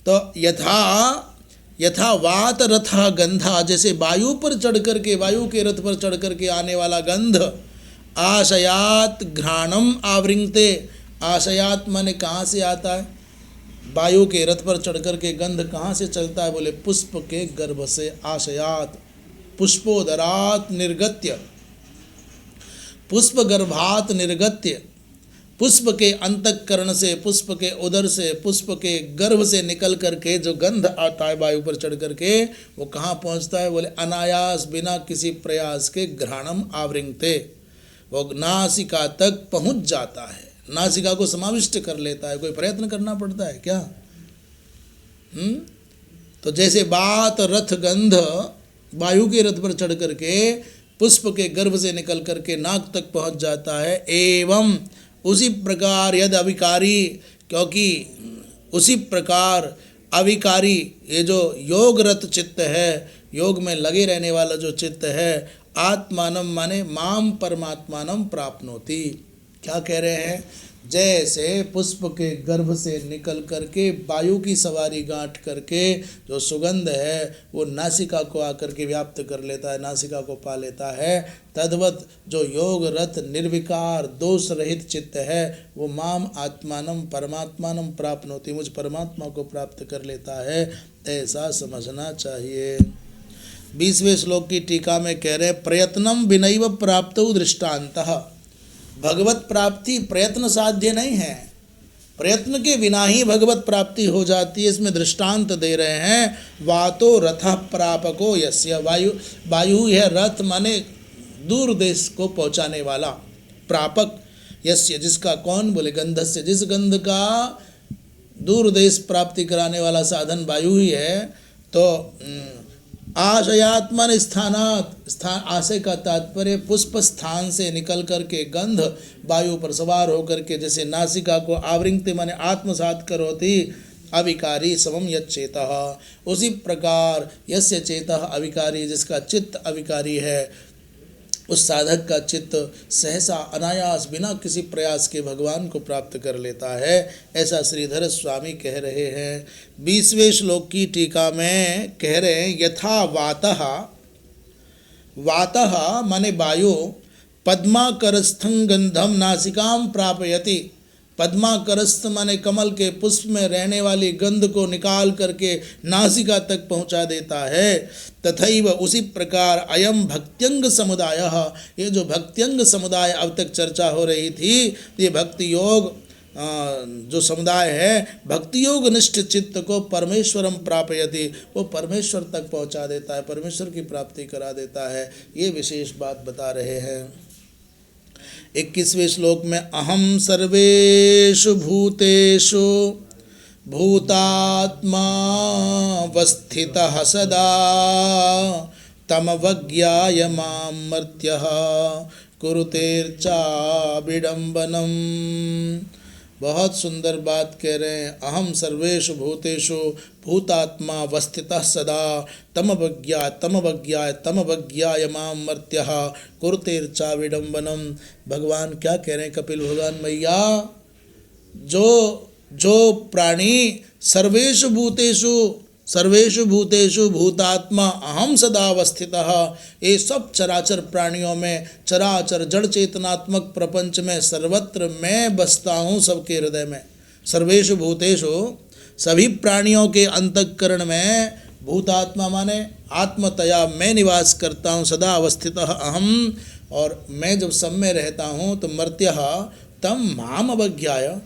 तो यथा वात रथा गंधा, जैसे वायु पर चढ़ करके, वायु के रथ पर चढ़ करके आने वाला गंध, आशयात घ्राणम आवृंगते, आशयात माने कहाँ से आता है, वायु के रथ पर चढ़ करके गंध कहाँ से चलता है, बोले पुष्प के गर्भ से, आशयात पुष्पोदरात निर्गत्य, पुष्प गर्भात निर्गत्य, पुष्प के अंतःकरण से, पुष्प के उदर से, पुष्प के गर्भ से निकल करके जो गंध आता है वायु पर चढ़ करके, वो कहाँ पहुँचता है, बोले अनायास बिना किसी प्रयास के घ्राणम आवृंगते, वो नासिका तक पहुँच जाता है, नासिका को समाविष्ट कर लेता है। कोई प्रयत्न करना पड़ता है क्या? तो जैसे बात रथ गंध वायु के रथ पर चढ़ करके पुष्प के गर्भ से निकल करके नाक तक पहुंच जाता है। एवं उसी प्रकार यद अविकारी, क्योंकि उसी प्रकार अविकारी, ये जो योगरत चित्त है, योग में लगे रहने वाला जो चित्त है, आत्मानम माने माम परमात्मानम प्राप्नोति। क्या कह रहे हैं? जैसे पुष्प के गर्भ से निकल करके वायु की सवारी गांठ करके जो सुगंध है वो नासिका को आकर के व्याप्त कर लेता है, नासिका को पा लेता है, तद्वत जो योग रत निर्विकार दोष रहित चित्त है वो माम आत्मानम परमात्मानम प्राप्नोति, मुझ परमात्मा को प्राप्त कर लेता है, ऐसा समझना चाहिए। 20वें श्लोक की टीका में कह रहे प्रयत्नम विनैव प्राप्तौ दृष्टान्तः। भगवत प्राप्ति प्रयत्न साध्य नहीं है, प्रयत्न के बिना ही भगवत प्राप्ति हो जाती है। इसमें दृष्टांत दे रहे हैं, वातो रथः प्रापको यस्य, वायु है रथ माने दूर देश को पहुंचाने वाला, प्रापक यस्य जिसका, कौन बोले गंधस्य, जिस गंध का दूर देश प्राप्ति कराने वाला साधन वायु ही है। तो आशयात्मन स्थानात, स्थान आशय का तात्पर्य पुष्प स्थान से निकल करके गंध वायु पर सवार होकर के जैसे नासिका को आवृंगते माने आत्मसात करोति अविकारी समम यच्चेतः, उसी प्रकार यस्य चेतः अविकारी, जिसका चित्त अविकारी है, उस साधक का चित्त सहसा अनायास बिना किसी प्रयास के भगवान को प्राप्त कर लेता है, ऐसा श्रीधर स्वामी कह रहे हैं। 20वें श्लोक की टीका में कह रहे हैं, यथा वातः, वातः माने वायु, पद्माकरस्थं गंधम नासिकाम प्रापयति, पद्माकरस्थ माने कमल के पुष्प में रहने वाली गंध को निकाल करके नासिका तक पहुंचा देता है, तथैव उसी प्रकार अयम भक्त्यंग समुदाय, ये जो भक्त्यंग समुदाय अब तक चर्चा हो रही थी, ये भक्ति योग जो समुदाय है, भक्ति योग निष्ठ चित्त को परमेश्वरम प्रापयति, वो परमेश्वर तक पहुंचा देता है, परमेश्वर की प्राप्ति करा देता है, ये विशेष बात बता रहे हैं। 21वें श्लोक में अहम सर्वेषु भूतेषु भूतात्मा वस्थितः सदा तमवज्ञाय मां मर्त्यः कुरुतेर्चा विडम्बनम। बहुत सुंदर बात कह रहे हैं, अहम सर्वेषु भूतेषु भूतात्मा वस्थितः सदा तमवज्ञाय मां मर्त्यः कुरुतेर्चा विडम्बनम। भगवान क्या कह रहे हैं? कपिल भगवान मैया, जो प्राणी सर्वेषु भूतेषु भूतात्मा अहम सदा अवस्थितः, ये सब चराचर प्राणियों में, चराचर जड़ चेतनात्मक प्रपंच में सर्वत्र मैं बसता हूँ, सबके हृदय में। सर्वेषु भूतेषु सभी प्राणियों के अंतःकरण में, भूतात्मा माने आत्मतया मैं निवास करता हूँ, सदा अवस्थितः अहम, और मैं जब सब में रहता हूँ तो मर्त्यः तम माम अवज्ञाय,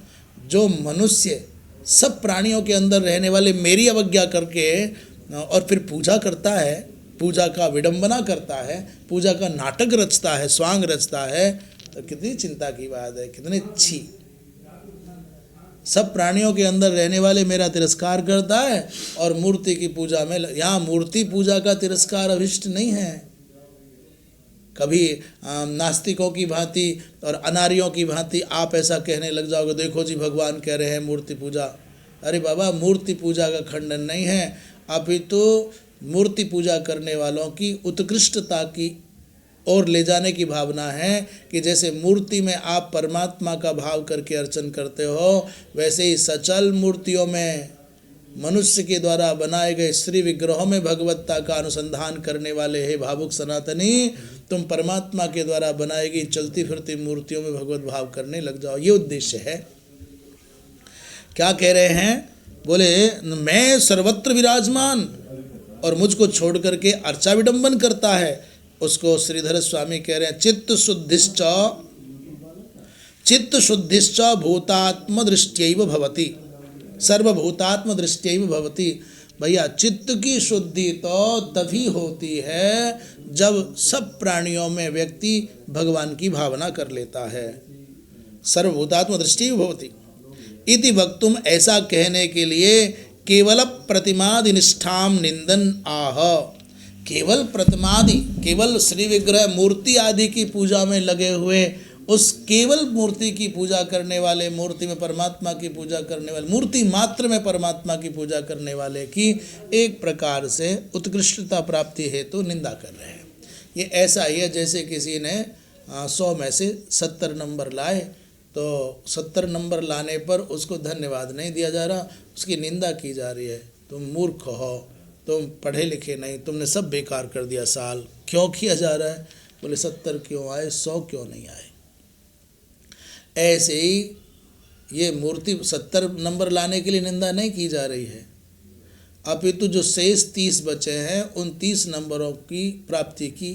जो मनुष्य सब प्राणियों के अंदर रहने वाले मेरी अवज्ञा करके और फिर पूजा करता है, पूजा का विडंबना करता है, पूजा का नाटक रचता है, स्वांग रचता है, तो कितनी चिंता की बात है, कितनी अच्छी। सब प्राणियों के अंदर रहने वाले मेरा तिरस्कार करता है और मूर्ति की पूजा में, यहाँ मूर्ति पूजा का तिरस्कार अभिष्ट नहीं है। कभी नास्तिकों की भांति और अनारियों की भांति आप ऐसा कहने लग जाओगे, देखो जी भगवान कह रहे हैं मूर्ति पूजा। अरे बाबा, मूर्ति पूजा का खंडन नहीं है, अपितु मूर्ति पूजा करने वालों की उत्कृष्टता की ओर ले जाने की भावना है कि जैसे मूर्ति में आप परमात्मा का भाव करके अर्चन करते हो, वैसे ही सचल मूर्तियों में, मनुष्य के द्वारा बनाए गए श्री विग्रहों में भगवत्ता का अनुसंधान करने वाले हे भावुक सनातनी, तुम परमात्मा के द्वारा बनाई गई चलती फिरती मूर्तियों में भगवत भाव करने लग जाओ। ये उद्देश्य है। क्या कह रहे हैं? बोले मैं सर्वत्र विराजमान और मुझको छोड़ करके अर्चा विडंबन करता है, उसको श्रीधर स्वामी कह रहे हैं चित्त शुद्धिश्च भूतात्म दृष्ट्यैव भवति, सर्वभूतात्म दृष्ट्यैव भवति। भैया, चित्त की शुद्धि तो तभी होती है जब सब प्राणियों में व्यक्ति भगवान की भावना कर लेता है। सर्वभूतात्म दृष्ट्यैव भवति इति वक्तुम, ऐसा कहने के लिए केवल प्रतिमादि निष्ठाम निंदन आह, केवल प्रतिमादि, केवल श्री विग्रह मूर्ति आदि की पूजा में लगे हुए, उस केवल मूर्ति की पूजा करने वाले, मूर्ति में परमात्मा की पूजा करने वाले, मूर्ति मात्र में परमात्मा की पूजा करने वाले की एक प्रकार से उत्कृष्टता प्राप्ति हेतु निंदा कर रहे हैं। ये ऐसा ही है जैसे किसी ने 100 में से 70 नंबर लाए, तो 70 नंबर लाने पर उसको धन्यवाद नहीं दिया जा रहा, उसकी निंदा की जा रही है। तुम मूर्ख हो, तुम पढ़े लिखे नहीं, तुमने सब बेकार कर दिया साल। क्यों किया जा रहा है? बोले 70 क्यों आए, 100 क्यों नहीं आए। ऐसे ही ये मूर्ति 70 नंबर लाने के लिए निंदा नहीं की जा रही है, अपितु जो शेष 30 बचे हैं उन 30 नंबरों की प्राप्ति की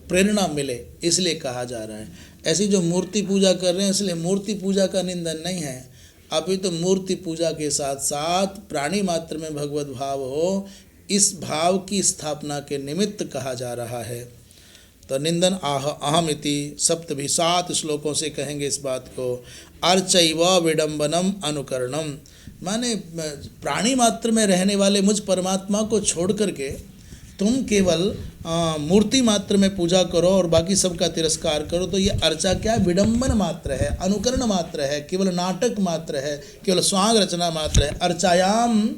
प्रेरणा मिले इसलिए कहा जा रहा है। ऐसी जो मूर्ति पूजा कर रहे हैं इसलिए मूर्ति पूजा का निंदन नहीं है, अभी तो मूर्ति पूजा के साथ साथ प्राणी मात्र में भगवत भाव हो, इस भाव की स्थापना के निमित्त कहा जा रहा है। तो निंदन आह अहमिति सप्तभी 7 श्लोकों से कहेंगे इस बात को। अर्चैव विडम्बनम अनुकरणम, माने प्राणी मात्र में रहने वाले मुझ परमात्मा को छोड़ करके तुम केवल मूर्ति मात्र में पूजा करो और बाकी सबका तिरस्कार करो, तो ये अर्चा क्या, विडंबन मात्र है, अनुकरण मात्र है, केवल नाटक मात्र है, केवल स्वांग रचना मात्र है। अर्चायाम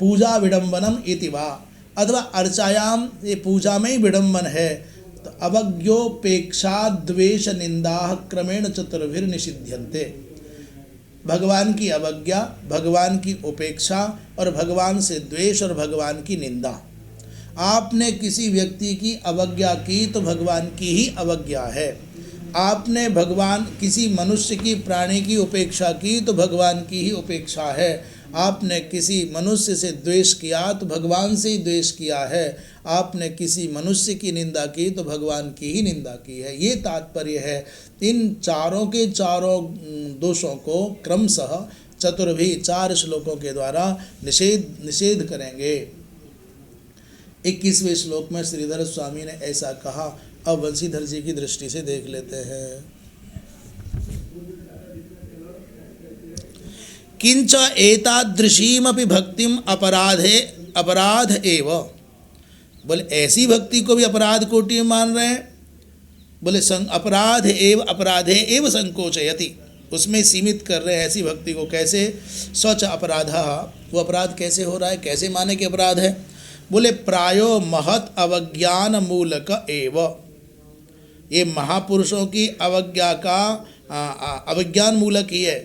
पूजा विडंबनम इति वा, अथवा अर्चायाम ये पूजा में ही विडंबन है। तो अवज्ञोपेक्षा द्वेष निंदा क्रमेण चतुर्भिर निषिध्यन्ते, भगवान की अवज्ञा, भगवान की उपेक्षा और भगवान से द्वेष और भगवान की निंदा। आपने किसी व्यक्ति की अवज्ञा की तो भगवान की ही अवज्ञा है, आपने भगवान किसी मनुष्य की, प्राणी की उपेक्षा की तो भगवान की ही उपेक्षा है, आपने किसी मनुष्य से द्वेष किया तो भगवान से ही द्वेष किया है, आपने किसी मनुष्य की निंदा की तो भगवान की ही निंदा की है। ये तात्पर्य है। इन चारों के चारों दोषों को क्रमशः चतुर्भी 4 श्लोकों के द्वारा निषेध करेंगे। 21वें श्लोक में श्रीधर स्वामी ने ऐसा कहा। अब वंशीधर जी की दृष्टि से देख लेते हैं। किंच एतादृशीमपि भक्तिम अपराध एव, बोले ऐसी भक्ति को भी अपराध कोटि में मान रहे हैं। बोले अपराधे एव संकोचयति, उसमें सीमित कर रहे हैं ऐसी भक्ति को। कैसे? स्वच अपराधा, वो अपराध कैसे हो रहा है, कैसे माने कि अपराध है? बोले प्रायो महत अवज्ञान मूलक एव, ये महापुरुषों की अवज्ञा का अवज्ञान मूलक ही है।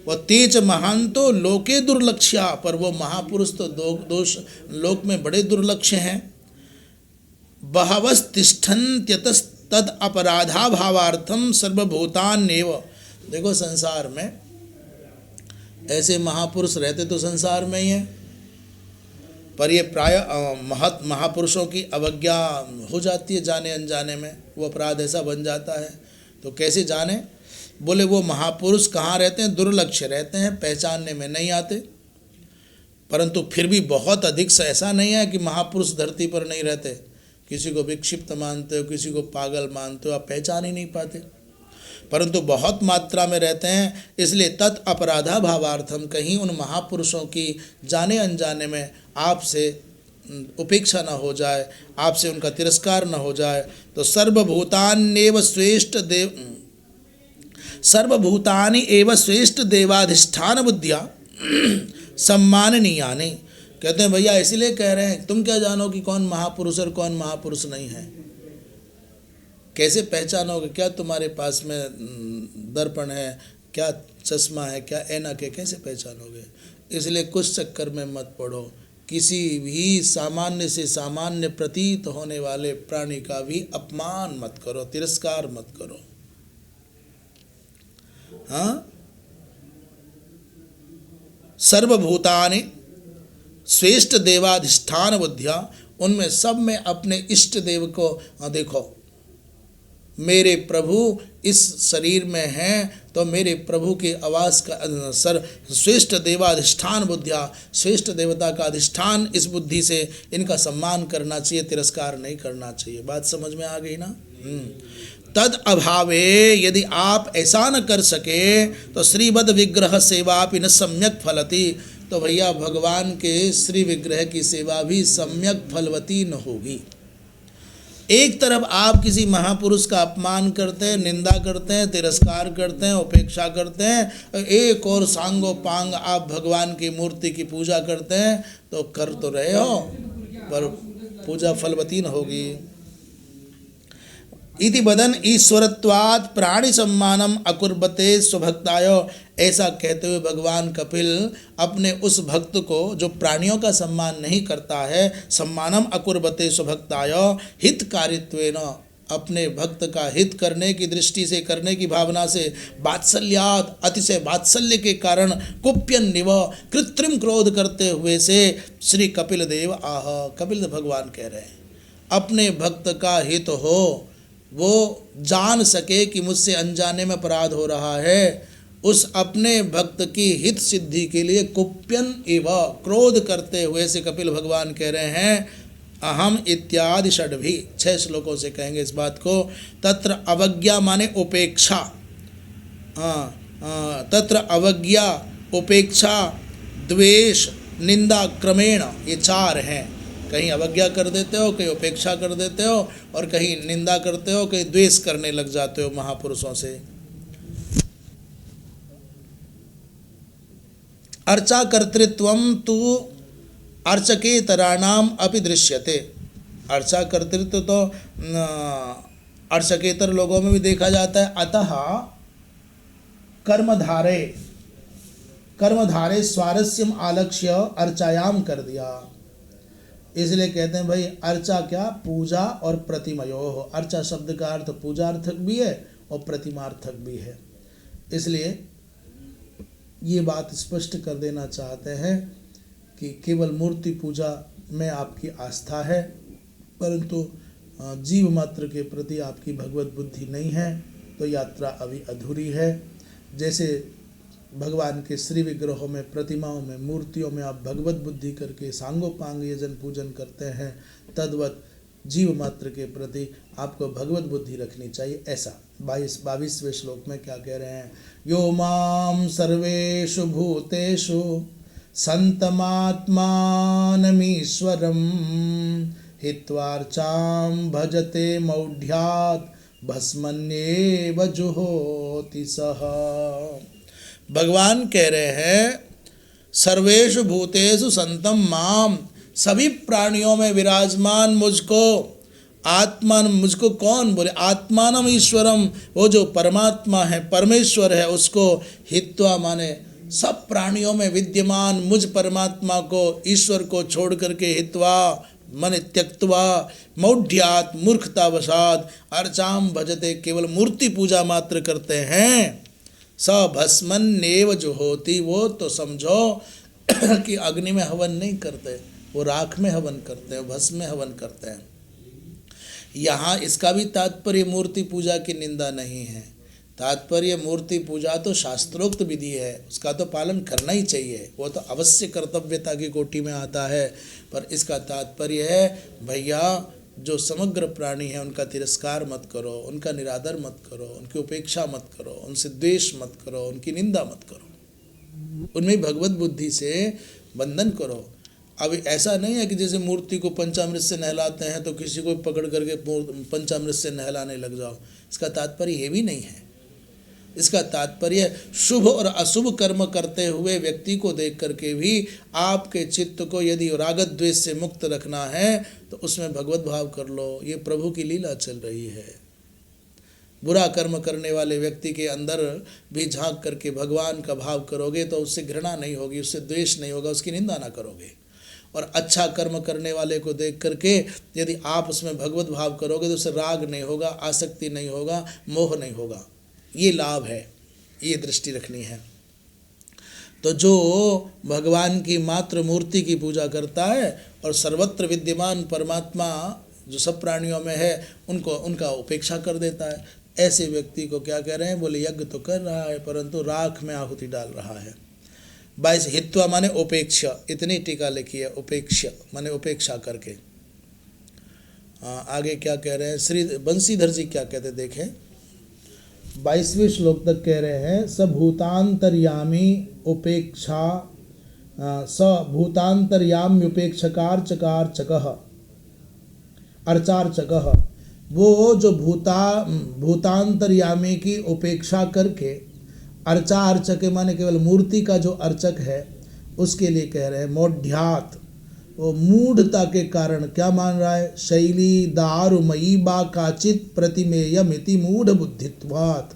वो तेज महांतो लोके दुर्लक्ष्या, पर वो महापुरुष तो दोष लोक में बड़े दुर्लक्ष्य हैं। बहवस्तिष्ठन्त्यतस्तद अपराधा भावार्थम सर्वभूतान्येव, देखो संसार में ऐसे महापुरुष रहते तो संसार में ही है, पर ये प्राय महापुरुषों की अवज्ञा हो जाती है जाने अनजाने में, वो अपराध ऐसा बन जाता है। तो कैसे जाने? बोले वो महापुरुष कहाँ रहते हैं? दुर्लक्ष्य रहते हैं, पहचानने में नहीं आते। परंतु फिर भी बहुत अधिक से ऐसा नहीं है कि महापुरुष धरती पर नहीं रहते। किसी को विक्षिप्त मानते हो, किसी को पागल मानते हो, आप पहचान ही नहीं पाते, परंतु बहुत मात्रा में रहते हैं। इसलिए तत् अपराधा भावार्थम, कहीं उन महापुरुषों की जाने अनजाने में आपसे उपेक्षा न हो जाए, आपसे उनका तिरस्कार न हो जाए। तो सर्वभूतानि एव श्रेष्ठ देवाधिष्ठान बुद्धिया सम्माननीयानि, कहते हैं भैया इसलिए कह रहे हैं, तुम क्या जानो कि कौन महापुरुष और कौन महापुरुष नहीं है? कैसे पहचानोगे? क्या तुम्हारे पास में दर्पण है, क्या चश्मा है, क्या ऐनक है, कैसे पहचानोगे? इसलिए कुछ चक्कर में मत पड़ो, किसी भी सामान्य से सामान्य प्रतीत होने वाले प्राणी का भी अपमान मत करो, तिरस्कार मत करो। हाँ, सर्वभूतानि श्रेष्ठ देवाधिष्ठान बुद्धिया, उनमें सब में अपने इष्ट देव को देखो। मेरे प्रभु इस शरीर में हैं तो मेरे प्रभु के आवास का श्रेष्ठ देवाधिष्ठान बुद्धिया, श्रेष्ठ देवता का अधिष्ठान इस बुद्धि से इनका सम्मान करना चाहिए, तिरस्कार नहीं करना चाहिए। बात समझ में आ गई ना? तद अभावे यदि आप ऐसा न कर सके तो श्रीवद विग्रह सेवा भी न सम्यक फलती, तो भैया भगवान के श्री विग्रह की सेवा भी सम्यक फलवती न होगी। एक तरफ आप किसी महापुरुष का अपमान करते हैं, निंदा करते हैं, तिरस्कार करते हैं, उपेक्षा करते हैं, एक और सांगो पांग आप भगवान की मूर्ति की पूजा करते हैं, तो कर तो रहे हो पर पूजा फलवती न होगी। इति बदन ईश्वरत्वात् प्राणि सम्मानम अकुर्बते स्वभक्ताय, ऐसा कहते हुए भगवान कपिल अपने उस भक्त को जो प्राणियों का सम्मान नहीं करता है, सम्मानम अकुर्बते स्वभक्ताय हितकारित्वेन, अपने भक्त का हित करने की दृष्टि से, करने की भावना से, वात्सल्यात् अतिशय वात्सल्य के कारण, कुप्यन निव कृत्रिम क्रोध करते हुए से श्री कपिल देव आह, कपिल भगवान कह रहे हैं अपने भक्त का हित हो, वो जान सके कि मुझसे अनजाने में अपराध हो रहा है, उस अपने भक्त की हित सिद्धि के लिए कुप्यन एव क्रोध करते हुए से कपिल भगवान कह रहे हैं अहम इत्यादि षड्भी, 6 श्लोकों से कहेंगे इस बात को। तत्र अवज्ञा माने उपेक्षा, तत्र अवज्ञा उपेक्षा द्वेष निंदा क्रमेण, ये 4 हैं। कहीं अवज्ञा कर देते हो, कहीं उपेक्षा कर देते हो, और कहीं निंदा करते हो, कहीं द्वेष करने लग जाते हो महापुरुषों से। अर्चा कर्तृत्वम तु अर्चकेतराणाम अपि दृश्यते, अर्चा कर्तृत्व तो अर्चकेतर लोगों में भी देखा जाता है। अतः कर्मधारे स्वारस्यम आलक्ष्य अर्चायाम कर दिया, इसलिए कहते हैं भाई अर्चा क्या, पूजा और प्रतिमयो हो। अर्चा शब्द का अर्थ पूजार्थक भी है और प्रतिमार्थक भी है, इसलिए ये बात स्पष्ट कर देना चाहते हैं कि केवल मूर्ति पूजा में आपकी आस्था है, परंतु जीव मात्र के प्रति आपकी भगवत बुद्धि नहीं है, तो यात्रा अभी अधूरी है। जैसे भगवान के श्री विग्रहों में, प्रतिमाओं में, मूर्तियों में आप भगवत बुद्धि करके सांगोपांग यजन पूजन करते हैं, तद्वत जीव मात्र के प्रति आपको भगवत बुद्धि रखनी चाहिए। ऐसा 22वें श्लोक में क्या कह रहे हैं, यो माम सर्वेषु भूतेषु संतमात्मानमीश्वरम हित्वार्चाम भजते मौढ़्यात् भस्मन्येव जुहोति सः। भगवान कह रहे हैं सर्वेषु भूतेषु संतम माम, सभी प्राणियों में विराजमान मुझको, आत्मान, मुझको कौन बोले, आत्मानम ईश्वरम, वो जो परमात्मा है, परमेश्वर है, उसको हित्वा माने सब प्राणियों में विद्यमान मुझ परमात्मा को, ईश्वर को छोड़ करके हित्वा मन त्यक्त्वा मौढ़्यात मूर्खतावशात अर्चाम भजते, केवल मूर्ति पूजा मात्र करते हैं। स भस्मन्येव जुहोति, वो तो समझो कि अग्नि में हवन नहीं करते, वो राख में हवन करते हैं, भस्म में हवन करते हैं। यहाँ इसका भी तात्पर्य मूर्ति पूजा की निंदा नहीं है, तात्पर्य मूर्ति पूजा तो शास्त्रोक्त विधि है, उसका तो पालन करना ही चाहिए, वो तो अवश्य कर्तव्यता की कोटि में आता है। पर इसका तात्पर्य है भैया जो समग्र प्राणी है उनका तिरस्कार मत करो, उनका निरादर मत करो, उनकी उपेक्षा मत करो, उनसे द्वेष मत करो, उनकी निंदा मत करो, उनमें भगवत बुद्धि से बंधन करो। अब ऐसा नहीं है कि जैसे मूर्ति को पंचामृत से नहलाते हैं तो किसी को पकड़ करके पंचामृत से नहलाने लग जाओ, इसका तात्पर्य ये भी नहीं है। इसका तात्पर्य शुभ और अशुभ कर्म करते हुए व्यक्ति को देख करके भी आपके चित्त को यदि रागत द्वेष से मुक्त रखना है तो उसमें भगवत भाव कर लो, ये प्रभु की लीला चल रही है। बुरा कर्म करने वाले व्यक्ति के अंदर भी झांक करके भगवान का भाव करोगे तो उससे घृणा नहीं होगी, उससे द्वेष नहीं होगा, उसकी निंदा ना करोगे। और अच्छा कर्म करने वाले को देख करके यदि आप उसमें भगवत भाव करोगे तो उससे राग नहीं होगा, आसक्ति नहीं होगा, मोह नहीं होगा। ये लाभ है, ये दृष्टि रखनी है। तो जो भगवान की मात्र मूर्ति की पूजा करता है और सर्वत्र विद्यमान परमात्मा जो सब प्राणियों में है उनको उनका उपेक्षा कर देता है, ऐसे व्यक्ति को क्या कह रहे हैं, बोले यज्ञ तो कर रहा है परंतु राख में आहुति डाल रहा है। 22 हित्वा माने उपेक्षा, इतनी टीका लिखी है, उपेक्षा माने उपेक्षा करके। आगे क्या कह रहे हैं श्री बंसीधर जी क्या कहते देखें, 22वें श्लोक तक कह रहे हैं सबभूतांतर्यामी उपेक्षा स भूतांतर्याम्युपेक्षकारचकारचकः अर्चार्चकः, वो जो भूतांतर्यामी की उपेक्षा करके अर्चा अर्चक माने केवल मूर्ति का जो अर्चक है उसके लिए कह रहे हैं मोढ़्यात, वो मूढ़ता के कारण क्या मान रहा है, शैली दारुमयी बा काचित प्रतिमेयमिति मूढ़ बुद्धित्वात्।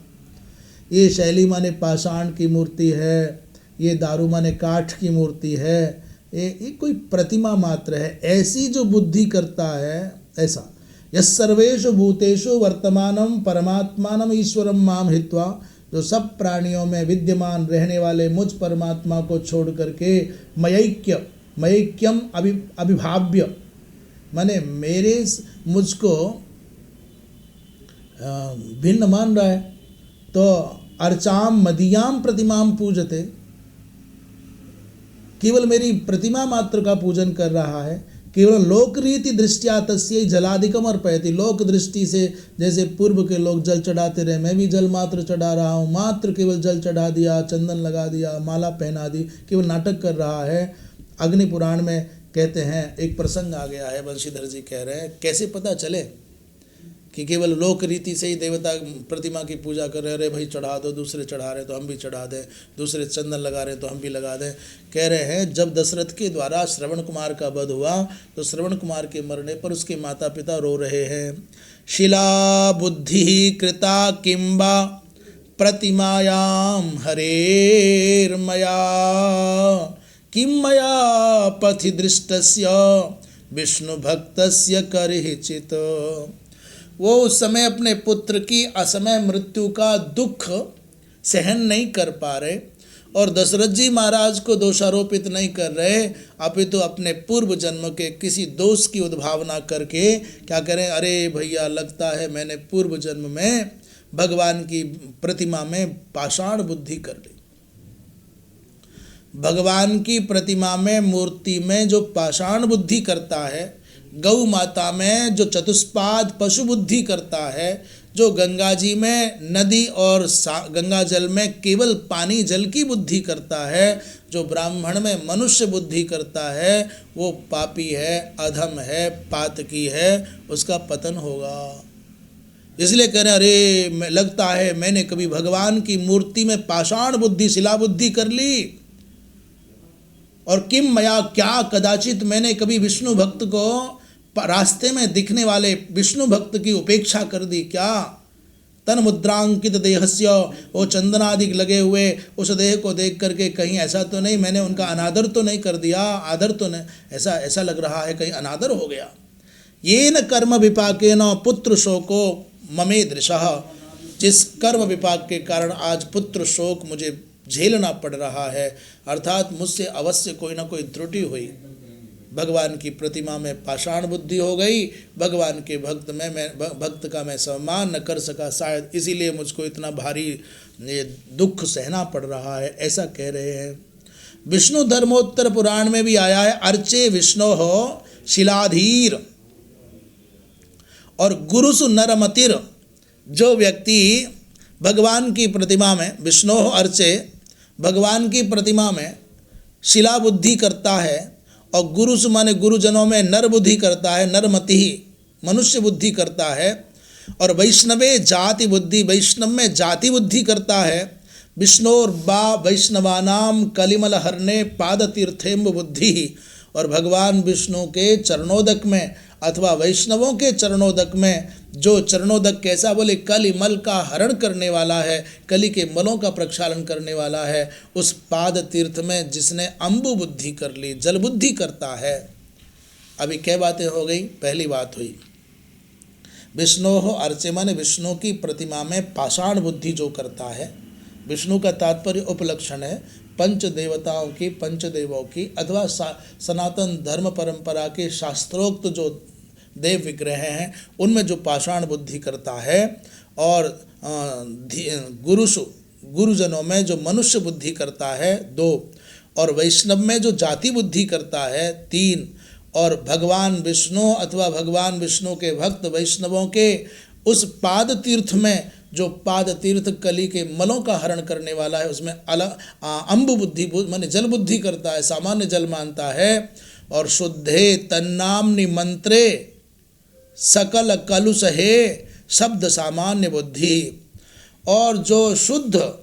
ये शैली माने पाषाण की मूर्ति है, ये दारू माने काठ की मूर्ति है, ये कोई प्रतिमा मात्र है, ऐसी जो बुद्धि करता है ऐसा। यस सर्वेषु भूतेषु वर्तमानम परमात्मानम ईश्वरम माम हित्वा, जो सब प्राणियों में विद्यमान रहने वाले मुझ परमात्मा को छोड़ करके मयैक्यम अभिभाव्य माने मुझको भिन्न मान रहा है, तो अर्चाम मदीयाम प्रतिमाम पूजते, केवल मेरी प्रतिमा मात्र का पूजन कर रहा है। केवल लोक रीति दृष्टिया तस्यै जलादिकम अर्पयति, लोक दृष्टि से जैसे पूर्व के लोग जल चढ़ाते रहे, मैं भी जल मात्र चढ़ा रहा हूँ, मात्र केवल जल चढ़ा दिया, चंदन लगा दिया, माला पहना दी, केवल नाटक कर रहा है। अग्नि पुराण में कहते हैं, एक प्रसंग आ गया है, बंशीधर जी कह रहे हैं कैसे पता चले कि केवल लोक रीति से ही देवता प्रतिमा की पूजा कर रहे, अरे भाई चढ़ा दो, दूसरे चढ़ा रहे तो हम भी चढ़ा दें, दूसरे चंदन लगा रहे तो हम भी लगा दें। कह रहे हैं जब दशरथ के द्वारा श्रवण कुमार का वध हुआ तो श्रवण कुमार के मरने पर उसके माता पिता रो रहे हैं। शिला बुद्धि कृता किंबा प्रतिमायाम हरेर्मया किम मया पथि दृष्टस्य विष्णु भक्तस्य करहिचित। वो उस समय अपने पुत्र की असमय मृत्यु का दुख सहन नहीं कर पा रहे और दशरथ जी महाराज को दोषारोपित नहीं कर रहे, अपितु अपने पूर्व जन्म के किसी दोष की उद्भावना करके क्या करें, अरे भैया लगता है मैंने पूर्व जन्म में भगवान की प्रतिमा में पाषाण बुद्धि कर ली। भगवान की प्रतिमा में मूर्ति में जो पाषाण बुद्धि करता है, गौ माता में जो चतुष्पाद पशु बुद्धि करता है, जो गंगा जी में नदी और गंगा जल में केवल पानी जल की बुद्धि करता है, जो ब्राह्मण में मनुष्य बुद्धि करता है, वो पापी है, अधम है, पातकी है, उसका पतन होगा। इसलिए कह रहे अरे लगता है मैंने कभी भगवान की मूर्ति में पाषाण बुद्धि शिला बुद्धि कर ली, और किम मया क्या कदाचित मैंने कभी विष्णु भक्त को रास्ते में दिखने वाले विष्णु भक्त की उपेक्षा कर दी क्या। तन मुद्रांकित देहस्य, वो चंदनादि लगे हुए उस देह को देख करके कहीं ऐसा तो नहीं मैंने उनका अनादर तो नहीं कर दिया, आदर तो नहीं, ऐसा लग रहा है कहीं अनादर हो गया। ये न कर्म विपाकेन पुत्र शोको ममे दृशः, जिस कर्म विपाक के कारण आज पुत्र शोक मुझे झेलना पड़ रहा है, अर्थात मुझसे अवश्य कोई ना कोई त्रुटि हुई, भगवान की प्रतिमा में पाषाण बुद्धि हो गई, भगवान के भक्त का मैं सम्मान न कर सका, शायद इसीलिए मुझको इतना भारी ये दुख सहना पड़ रहा है, ऐसा कह रहे हैं। विष्णु धर्मोत्तर पुराण में भी आया है, अर्चे विष्णु हो शिलाधीर और गुरुसु नरमतिर। जो व्यक्ति भगवान की प्रतिमा में विष्णु अर्चे, भगवान की प्रतिमा में शिला बुद्धि करता है, और गुरुसु माने गुरुजनों में नर बुद्धि करता है, नरमति मनुष्य बुद्धि करता है, और वैष्णवे जाति बुद्धि, वैष्णव में जाति बुद्धि करता है। विष्णोर बा वैष्णवानाम कलिमल हरने पाद तीर्थेम्ब बुद्धि, और भगवान विष्णु के चरणोदक में अथवा वैष्णवों के चरणोदक में, जो चरणोदक कैसा बोले कलिमल का हरण करने वाला है, कली के मलों का प्रक्षालन करने वाला है, उस पाद तीर्थ में जिसने अम्बु बुद्धि कर ली, जल बुद्धि करता है। अभी क्या बातें हो गई, पहली बात हुई विष्णु हो अर्चे माने विष्णु की प्रतिमा में पाषाण बुद्धि जो करता है। विष्णु का तात्पर्य उपलक्षण है पंच देवताओं की, पंचदेवों की अथवा सनातन धर्म परंपरा के शास्त्रोक्त जो देव विग्रह हैं उनमें जो पाषाण बुद्धि करता है, और गुरुजनों में जो मनुष्य बुद्धि करता है 2, और वैष्णव में जो जाति बुद्धि करता है 3, और भगवान विष्णु अथवा भगवान विष्णु के भक्त वैष्णवों के उस पाद तीर्थ में जो पाद तीर्थ कली के मलों का हरण करने वाला है, उसमें अम्ब बुद्धि माने जल बुद्धि करता है, सामान्य जल मानता है। और शुद्धे तन्नाम्नि मंत्रे सकल कलुष हे शब्द सामान्य बुद्धि। और जो शुद्ध,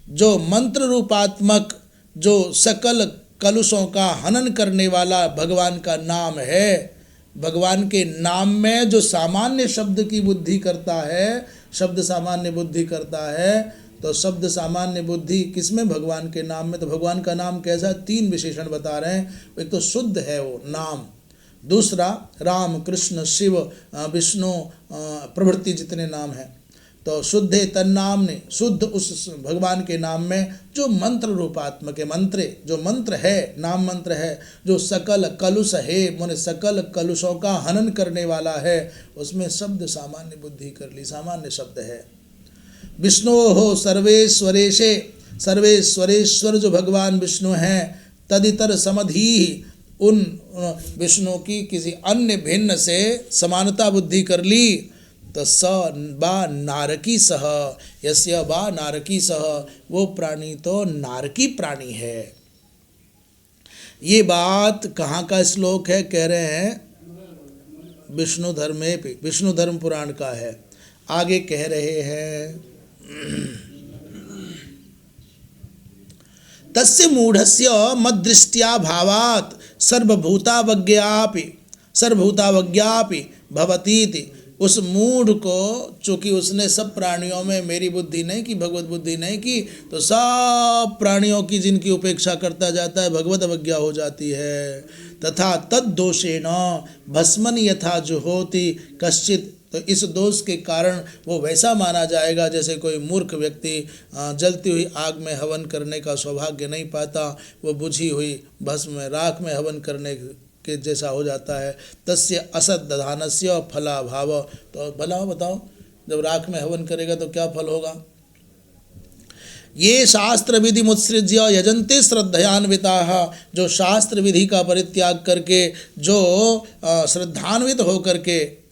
जो मंत्र रूपात्मक, जो सकल कलुषों का हनन करने वाला भगवान का नाम है, भगवान के नाम में जो सामान्य शब्द की बुद्धि करता है, शब्द सामान्य बुद्धि करता है, तो शब्द सामान्य बुद्धि किसमें? भगवान के नाम में। तो भगवान का नाम कैसा? 3 विशेषण बता रहे हैं। एक तो शुद्ध है वो नाम, दूसरा राम कृष्ण शिव विष्णु प्रभृति जितने नाम हैं, तो शुद्धे तन्नाम ने, शुद्ध उस भगवान के नाम में जो मंत्र रूपात्मक है, मंत्रे जो मंत्र है, नाम मंत्र है, जो सकल कलुष है माने सकल कलुषों का हनन करने वाला है, उसमें शब्द सामान्य बुद्धि कर ली, सामान्य शब्द है। विष्णु हो सर्वेश्वरेशे, सर्वेश्वरेश्वर जो भगवान विष्णु हैं, तदितर समधि, उन विष्णु की किसी अन्य भिन्न से समानता बुद्धि कर ली, तो स बा नारकी सह, यस्य बा नारकी सह, वो प्राणी तो नारकी प्राणी है। ये बात कहाँ का श्लोक है? कह रहे हैं विष्णु धर्म पुराण का है। आगे कह रहे हैं तस्य मूढ़स्य मद्दृष्ट्या भावात् सर्वभूतावज्ञापि भवतीति। उस मूढ़ को, चूँकि उसने सब प्राणियों में मेरी बुद्धि नहीं की, भगवत बुद्धि नहीं की, तो सब प्राणियों की जिनकी उपेक्षा करता जाता है, भगवत अवज्ञा हो जाती है। तथा तद्दोषेण भस्मन यथा जुहोति कश्चित, तो इस दोष के कारण वो वैसा माना जाएगा जैसे कोई मूर्ख व्यक्ति जलती हुई आग में हवन करने का सौभाग्य नहीं पाता, वो बुझी हुई भस्म में, राख में हवन करने के जैसा हो जाता है। तस्य असत दधानस्य फलाभाव, तो भला बताओ, जब राख में हवन करेगा तो क्या फल होगा? ये शास्त्र विधि मुत्सृज्य यजन्ते श्रद्धयान्विताः, जो शास्त्र विधि का परित्याग करके, जो श्रद्धान्वित होकर के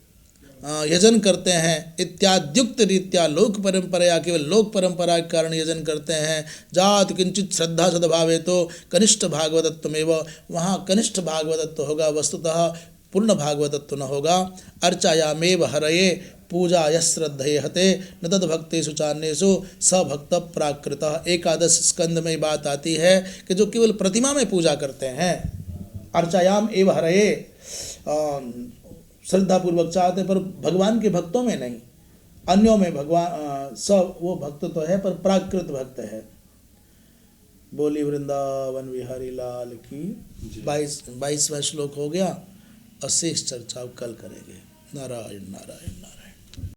यजन करते हैं, इत्याद्युक्त रीत्या लोक परंपरा, केवल लोक परंपरा के कारण यजन करते हैं। जात किंचित श्रद्धा सद्भावे तो कनिष्ठ भागवतत्वमेव, वहाँ कनिष्ठ भागवतत्व होगा, वस्तुतः पूर्ण भागवतत्व न होगा। अर्चायामेव हरये पूजा यश्रद्धये हते न तद भक्तेषु चान्येषु स भक्त प्राकृतः। 11 स्कंद में बात आती है कि जो केवल प्रतिमा में पूजा करते हैं, अर्चायाम एव हरये, श्रद्धापूर्वक चाहते, पर भगवान के भक्तों में नहीं, अन्यों में भगवान सब वो भक्त तो है पर प्राकृत भक्त है। बोली वृंदावन विहारी लाल की। 22वां श्लोक हो गया और शेष चर्चा कल करेंगे। नारायण नारायण नारायण।